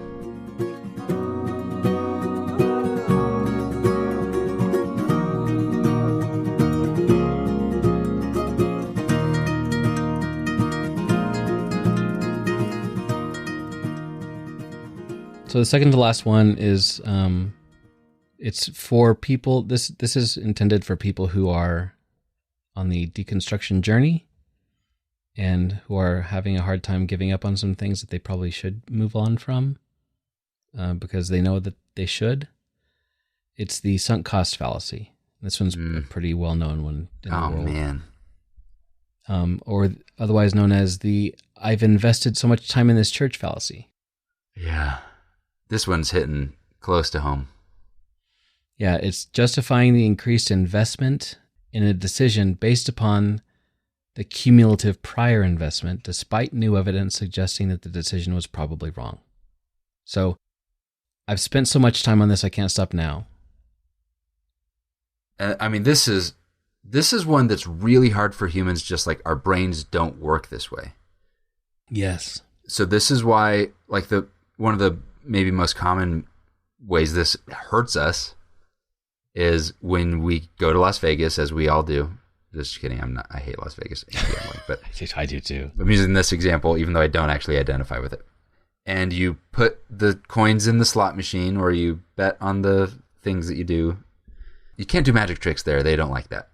So the second to last one is it's for people. This is intended for people who are on the deconstruction journey and who are having a hard time giving up on some things that they probably should move on from because they know that they should. It's the sunk cost fallacy. This one's a pretty well-known one in the world. Oh, man. Or otherwise known as the I've invested so much time in this church fallacy. Yeah. This one's hitting close to home. Yeah, it's justifying the increased investment in a decision based upon the cumulative prior investment, despite new evidence suggesting that the decision was probably wrong. So I've spent so much time on this, I can't stop now. I mean, this is one that's really hard for humans, just like our brains don't work this way. Yes. So this is why, like, one of the maybe most common ways this hurts us is when we go to Las Vegas, as we all do. Just kidding. I hate Las Vegas, but I do too. I'm using this example, even though I don't actually identify with it. And you put the coins in the slot machine, or you bet on the things that you do. You can't do magic tricks there. They don't like that.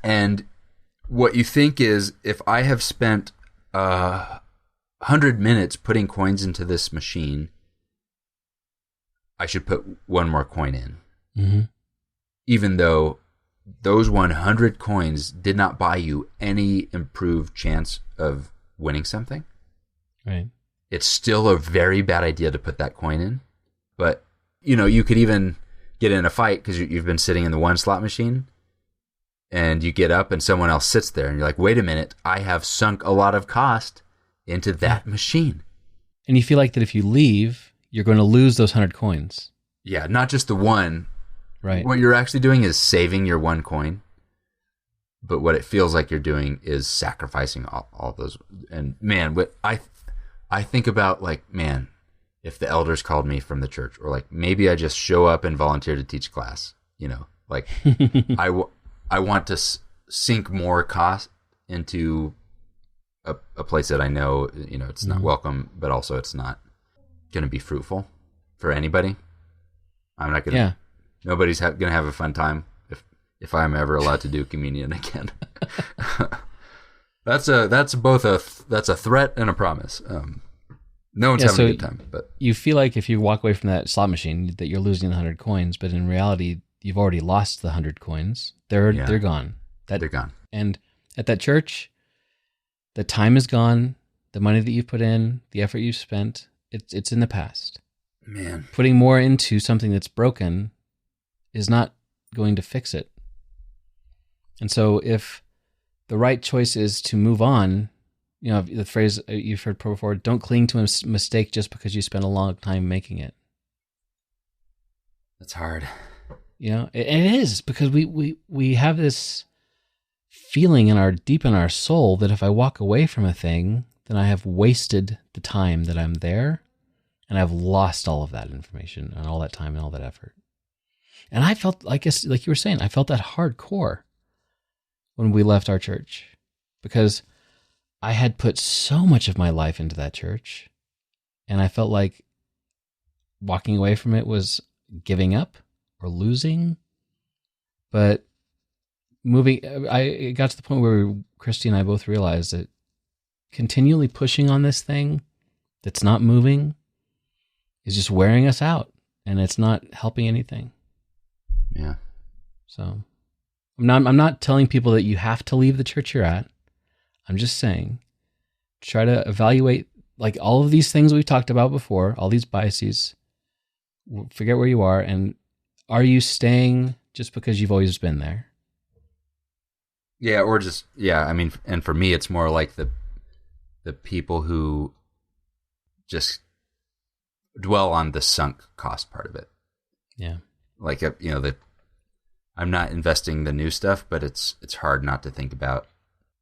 And what you think is, if I have spent 100 minutes putting coins into this machine, I should put one more coin in. Mm-hmm. Even though those 100 coins did not buy you any improved chance of winning something. Right. It's still a very bad idea to put that coin in. But, you could even get in a fight because you've been sitting in the one slot machine, and you get up and someone else sits there, and you're like, wait a minute, I have sunk a lot of cost into that machine. And you feel like that if you leave, you're going to lose those 100 coins. Yeah, not just the one. Right. What you're actually doing is saving your one coin. But what it feels like you're doing is sacrificing all those. And man, what I think about, like, man, if the elders called me from the church, or like maybe I just show up and volunteer to teach class, like I want to sink more cost into a place that I know, it's not welcome, but also it's not going to be fruitful for anybody. I'm not going to, nobody's going to have a fun time if I'm ever allowed to do communion again. That's a threat and a promise. No one's having a good time, but you feel like if you walk away from that slot machine that you're losing the 100 coins, but in reality, you've already lost the 100 coins. They're gone. They're gone. And at that church, the time is gone. The money that you've put in, the effort you've spent, it's in the past. Man, putting more into something that's broken is not going to fix it. And so if the right choice is to move on, the phrase you've heard before, don't cling to a mistake just because you spent a long time making it. That's hard. It is, because we have this feeling deep in our soul that if I walk away from a thing, then I have wasted the time that I'm there, and I've lost all of that information and all that time and all that effort. And I felt, I guess, like you were saying, I felt that hardcore when we left our church, because I had put so much of my life into that church, and I felt like walking away from it was giving up or losing. But it got to the point where Christy and I both realized that continually pushing on this thing that's not moving is just wearing us out, and it's not helping anything. Yeah. So I'm not telling people that you have to leave the church you're at. I'm just saying, try to evaluate, like, all of these things we've talked about before, all these biases. Forget where you are, and are you staying just because you've always been there? Yeah, or just, I mean, and for me, it's more like the people who just dwell on the sunk cost part of it. Yeah. Like, I'm not investing the new stuff, but it's hard not to think about,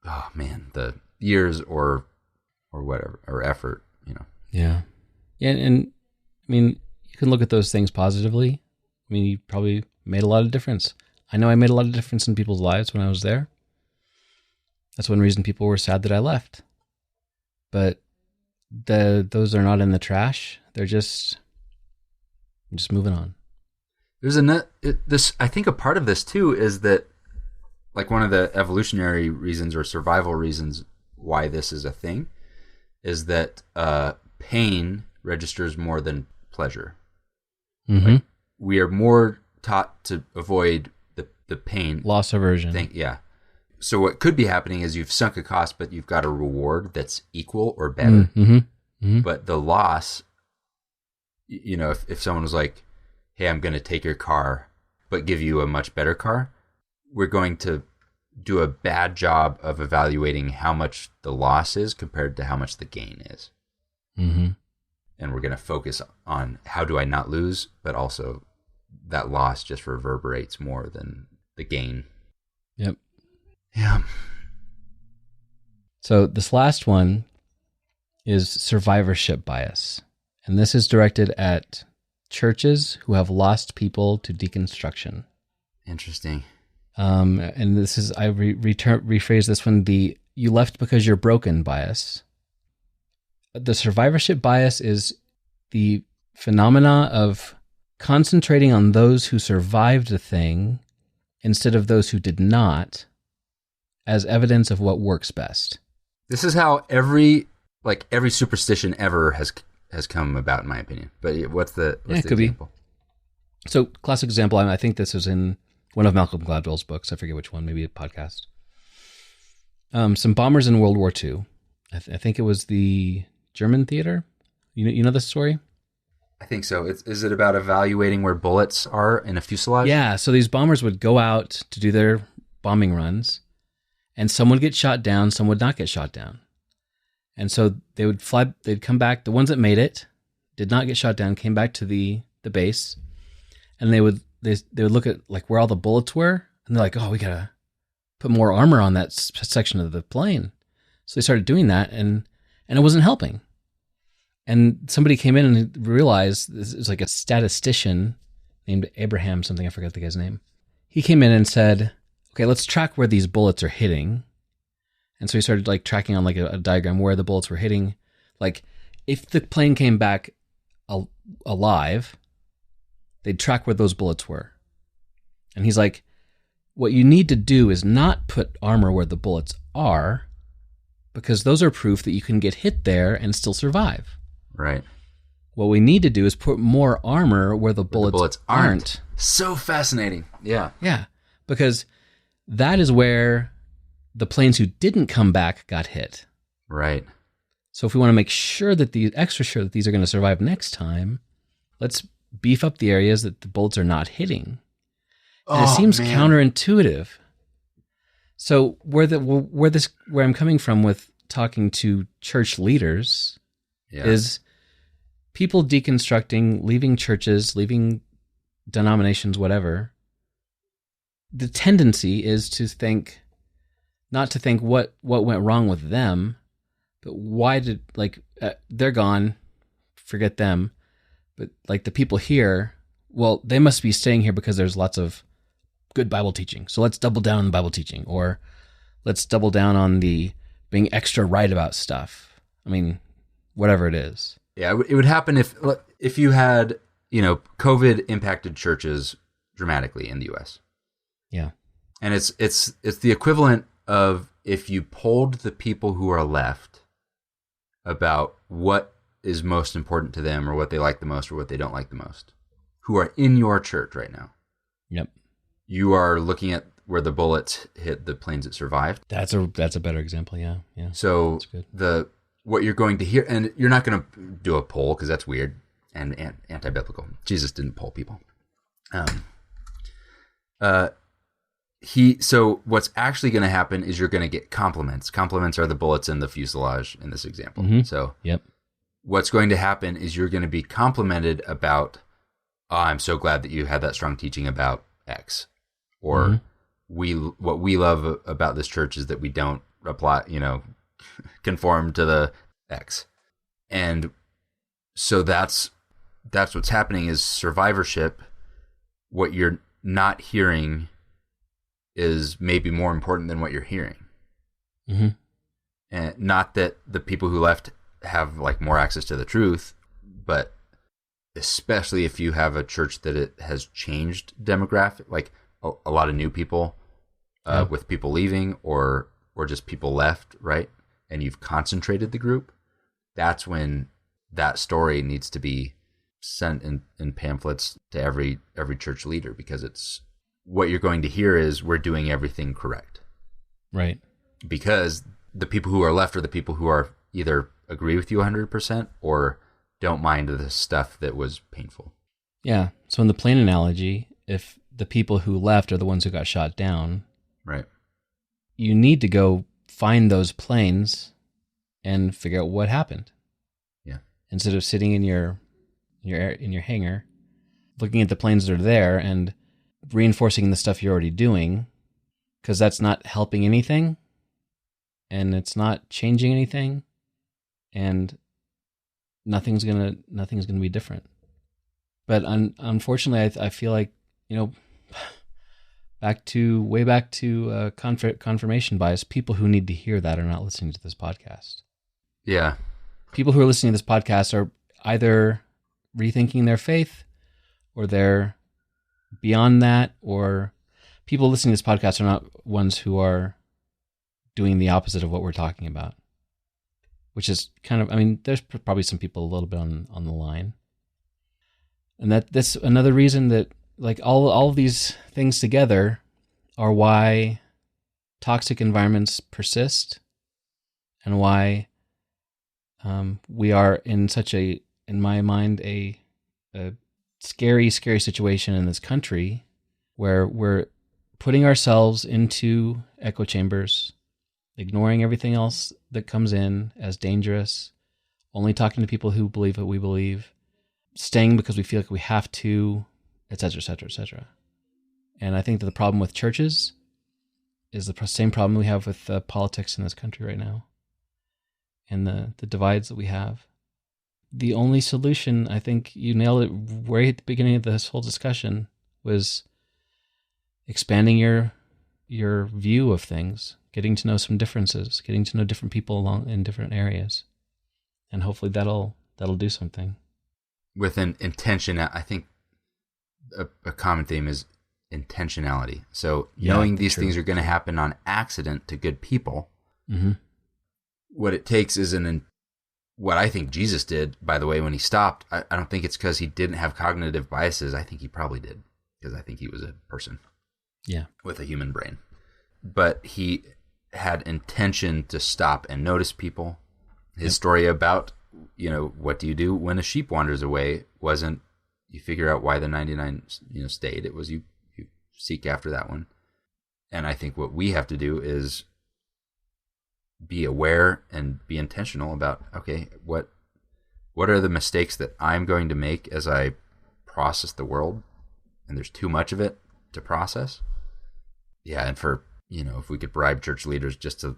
oh man, the years or whatever, or effort, Yeah. Yeah. And I mean, you can look at those things positively. I mean, you probably made a lot of difference. I know I made a lot of difference in people's lives when I was there. That's one reason people were sad that I left. But those are not in the trash. They're just moving on. There's I think a part of this too is that, like, one of the evolutionary reasons or survival reasons why this is a thing is that pain registers more than pleasure. Mm-hmm. Like, we are more taught to avoid the pain. Loss aversion. Thing. Yeah. So what could be happening is you've sunk a cost, but you've got a reward that's equal or better. Mm-hmm. Mm-hmm. But the loss, if someone was like, hey, I'm going to take your car, but give you a much better car, we're going to do a bad job of evaluating how much the loss is compared to how much the gain is. Mm-hmm. And we're going to focus on how do I not lose, but also that loss just reverberates more than the gain. Yep. Yeah. So this last one is survivorship bias. And this is directed at churches who have lost people to deconstruction. Interesting. And this is, I rephrase this one, the you left because you're broken bias. The survivorship bias is the phenomena of concentrating on those who survived the thing instead of those who did not as evidence of what works best. This is how every superstition ever has come about, in my opinion. But what's the example? So, classic example, I think this is in one of Malcolm Gladwell's books. I forget which one, maybe a podcast. Some bombers in World War II. I think it was the German theater. You know this story? I think so. Is it about evaluating where bullets are in a fuselage? Yeah, so these bombers would go out to do their bombing runs, and some would get shot down, some would not get shot down. And so they would fly, they'd come back, the ones that made it, did not get shot down, came back to the base, and they would look at like where all the bullets were, and they're like, oh, we gotta put more armor on that section of the plane. So they started doing that, and it wasn't helping. And somebody came in and realized, this is like a statistician named Abraham something, I forgot the guy's name. He came in and said, okay, let's track where these bullets are hitting. And so he started like tracking on like a diagram where the bullets were hitting. Like if the plane came back alive, they'd track where those bullets were. And he's like, what you need to do is not put armor where the bullets are, because those are proof that you can get hit there and still survive. Right. What we need to do is put more armor where the bullets aren't. So fascinating. Yeah. Yeah. Because that is where the planes who didn't come back got hit. Right. So if we want to make sure that extra sure that these are going to survive next time, let's beef up the areas that the bullets are not hitting. And it seems counterintuitive. So where I'm coming from with talking to church leaders is people deconstructing, leaving churches, leaving denominations, whatever. The tendency is to think, not to think what went wrong with them, but why did, they're gone, forget them. But like the people here, well, they must be staying here because there's lots of good Bible teaching. So let's double down on Bible teaching, or let's double down on the being extra right about stuff. I mean, whatever it is. Yeah, it would happen if you had, COVID impacted churches dramatically in the U.S. Yeah. And it's the equivalent of if you polled the people who are left about what is most important to them, or what they like the most, or what they don't like the most, who are in your church right now. Yep. You are looking at where the bullets hit the planes that survived. That's a better example. Yeah. Yeah. So what you're going to hear, and you're not going to do a poll because that's weird and anti-biblical. Jesus didn't poll people. So what's actually going to happen is you're going to get compliments. Compliments are the bullets in the fuselage in this example. Mm-hmm. So yep. What's going to happen is you're going to be complimented about, oh, I'm so glad that you had that strong teaching about X. Or what we love about this church is that we don't apply, conform to the X. And so that's what's happening is survivorship. What you're not hearing is maybe more important than what you're hearing. Mm-hmm. And not that the people who left have more access to the truth, but especially if you have a church that it has changed demographic, like a lot of new people with people leaving or just people left, right? And you've concentrated the group. That's when that story needs to be sent in pamphlets to every church leader, because it's what you're going to hear is we're doing everything correct. Right. Because the people who are left are the people who are either agree with you 100% or don't mind the stuff that was painful. Yeah. So in the plane analogy, if the people who left are the ones who got shot down, right, you need to go find those planes and figure out what happened. Yeah. instead of sitting in your hangar, looking at the planes that are there and reinforcing the stuff you're already doing, because that's not helping anything, and it's not changing anything, and nothing's gonna be different. But unfortunately, I feel like, way back to confirmation bias. People who need to hear that are not listening to this podcast. Yeah. People who are listening to this podcast are either rethinking their faith, or they're beyond that, or people listening to this podcast are not ones who are doing the opposite of what we're talking about, which is kind of, there's probably some people a little bit on the line. And that's another reason that, like, all of these things together are why toxic environments persist, and why we are in such in my mind, a scary situation in this country, where we're putting ourselves into echo chambers, ignoring everything else that comes in as dangerous, only talking to people who believe what we believe, staying because we feel like we have to, etc., etc., etc. And I think that the problem with churches is the same problem we have with politics in this country right now, and the divides that we have. The only solution, I think you nailed it right at the beginning of this whole discussion, was expanding your view of things, getting to know some differences, getting to know different people along in different areas, and hopefully that'll do something. With an intention, I think a common theme is intentionality. So knowing these things are going to happen on accident to good people, what it takes is what I think Jesus did, by the way, when he stopped. I don't think it's because he didn't have cognitive biases. I think he probably did, because I think he was a person with a human brain. But he had intention to stop and notice people. His story about, what do you do when a sheep wanders away wasn't you figure out why the 99 stayed. It was you seek after that one. And I think what we have to do is be aware and be intentional about, okay, what are the mistakes that I'm going to make as I process the world, and there's too much of it to process. And for, if we could bribe church leaders just to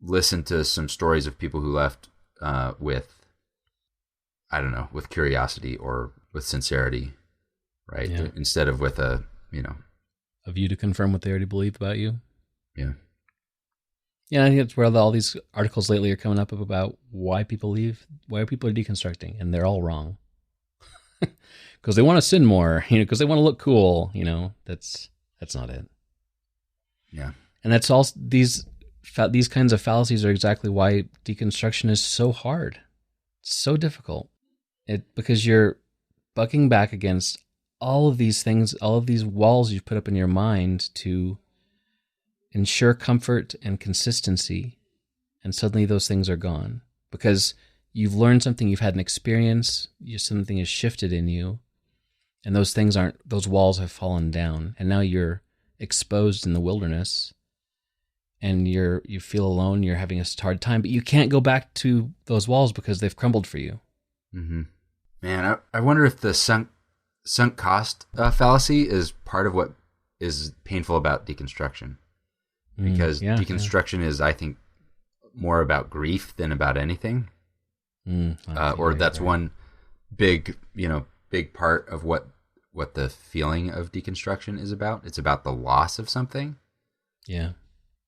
listen to some stories of people who left with curiosity or with sincerity, right? Yeah. Instead of with a view to confirm what they already believe about you. Yeah. Yeah, I think that's where all these articles lately are coming up about why people leave, why people are deconstructing, and they're all wrong. Because they want to sin more, because they want to look cool, that's not it. Yeah. And that's all, these kinds of fallacies are exactly why deconstruction is so hard. It's so difficult. Because you're bucking back against all of these things, all of these walls you've put up in your mind to ensure comfort and consistency, and suddenly those things are gone because you've learned something, you've had an experience, something has shifted in you, and those walls have fallen down, and now you're exposed in the wilderness, and you feel alone, you're having a hard time, but you can't go back to those walls because they've crumbled for you. Mm-hmm. Man, I wonder if the sunk cost fallacy is part of what is painful about deconstruction. Because deconstruction is, I think, more about grief than about anything. That's one big part of what the feeling of deconstruction is about. It's about the loss of something. Yeah.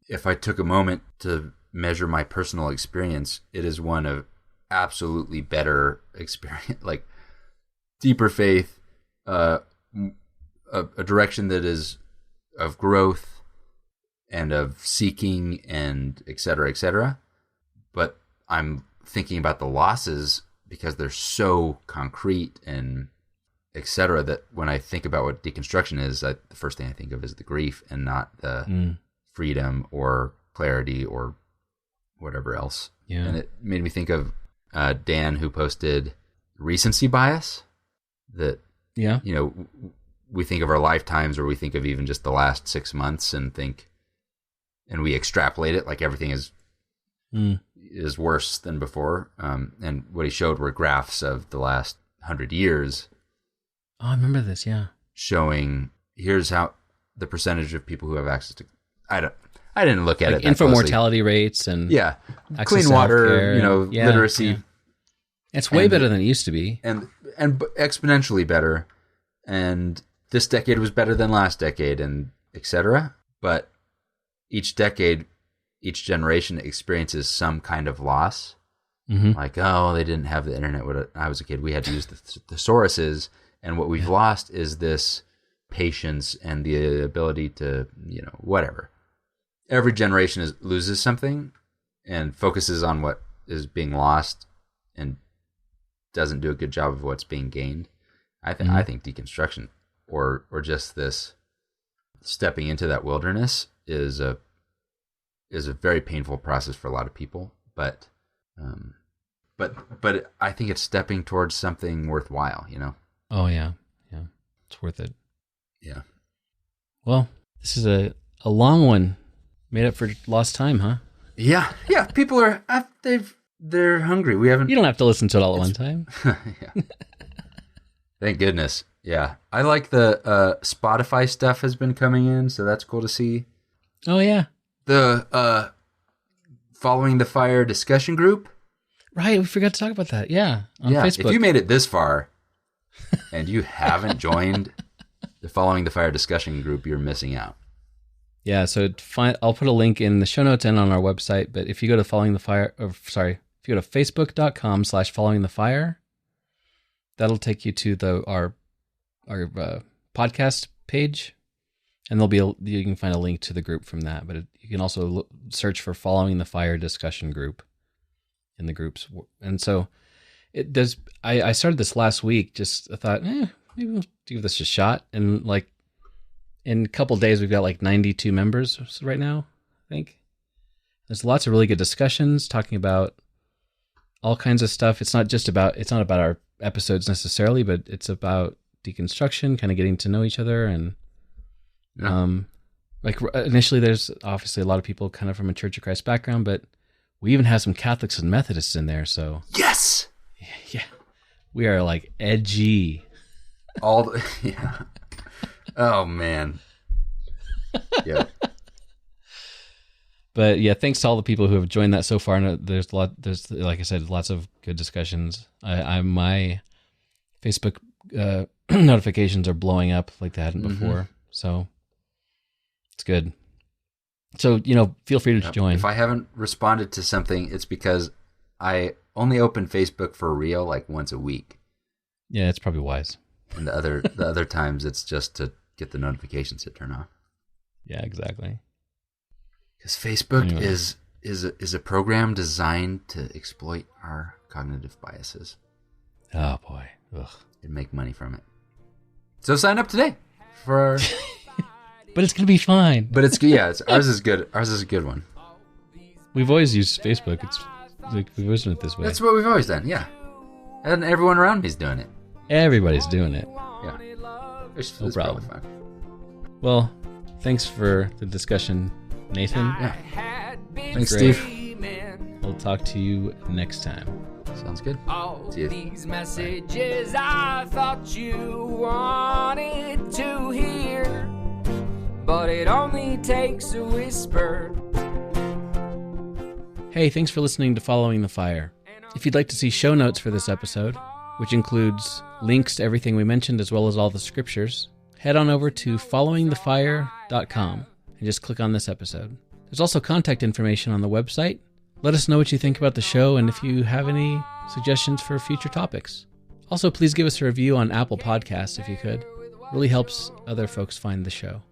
If I took a moment to measure my personal experience, it is one of absolutely better experience, like deeper faith, a direction that is of growth and of seeking, and et cetera, but I'm thinking about the losses because they're so concrete and et cetera, that when I think about what deconstruction is, the first thing I think of is the grief and not the freedom or clarity or whatever else. Yeah. And it made me think of Dan, who posted recency bias, that we think of our lifetimes, or we think of even just the last 6 months and we extrapolate it like everything is is worse than before. And what he showed were graphs of the last 100 years. Oh, I remember this. Yeah. Showing here's how the percentage of people who have access to. I didn't look at Like it. That infant closely. mortality rates and access clean to water, healthcare. literacy. Yeah. It's way better than it used to be. And exponentially better. And this decade was better than last decade, and etc. But each decade, each generation experiences some kind of loss. Mm-hmm. Like, oh, they didn't have the internet when I was a kid. We had to use the thesauruses, and what we've lost is this patience and the ability to, whatever. Every generation loses something and focuses on what is being lost and doesn't do a good job of what's being gained. I think deconstruction or just this stepping into that wilderness is a very painful process for a lot of people, but I think it's stepping towards something worthwhile, Oh yeah. It's worth it. Yeah. Well, this is a long one. Made up for lost time, huh? Yeah. People are they're hungry. We haven't. You don't have to listen to it all at one time. Yeah. Thank goodness. Yeah, I like the Spotify stuff has been coming in, so that's cool to see. Oh yeah. The Following the Fire discussion group. Right, we forgot to talk about that. Yeah, on Facebook. If you made it this far and you haven't joined the Following the Fire discussion group, you're missing out. Yeah, so I'll put a link in the show notes and on our website. But if you go to if you go to facebook.com/followingthefire, that'll take you to our podcast page, and you can find a link to the group from that. But you can also search for Following the Fire discussion group in the groups. And so it does. I started this last week. I thought, maybe we'll give this a shot. And like in a couple of days, we've got like 92 members right now, I think. There's lots of really good discussions talking about all kinds of stuff. It's not about our episodes necessarily, but it's about deconstruction, kind of getting to know each other. And like initially there's obviously a lot of people kind of from a Church of Christ background, but we even have some Catholics and Methodists in there. So yes, yeah, we are like edgy. Yeah. Oh man. Yeah. But yeah, thanks to all the people who have joined that so far. And there's like I said, lots of good discussions. My Facebook notifications are blowing up like they hadn't before. So it's good. So, feel free to join. If I haven't responded to something, it's because I only open Facebook for real like once a week. Yeah, it's probably wise. And the other times it's just to get the notifications to turn off. Yeah, exactly. Because Facebook is a program designed to exploit our cognitive biases. Oh boy. Ugh. And make money from it. So sign up today for But it's gonna be fine. But ours is good. Ours is a good one. We've always used Facebook. It's like we've always done it this way. That's what we've always done, yeah. And everyone around me is doing it. Everybody's doing it. Yeah. It's No problem. probably fun. Well, thanks for the discussion, Nathan. Yeah. Thanks, Great. Steve. We'll talk to you next time. Sounds good. All See you. these messages I thought you wanted to hear, but it only takes a whisper. Hey, thanks for listening to Following the Fire. If you'd like to see show notes for this episode, which includes links to everything we mentioned as well as all the scriptures, head on over to followingthefire.com and just click on this episode. There's also contact information on the website. Let us know what you think about the show and if you have any suggestions for future topics. Also, please give us a review on Apple Podcasts if you could. It really helps other folks find the show.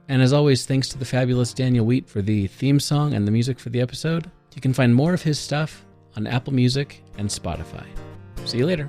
And as always, thanks to the fabulous Daniel Wheat for the theme song and the music for the episode. You can find more of his stuff on Apple Music and Spotify. See you later.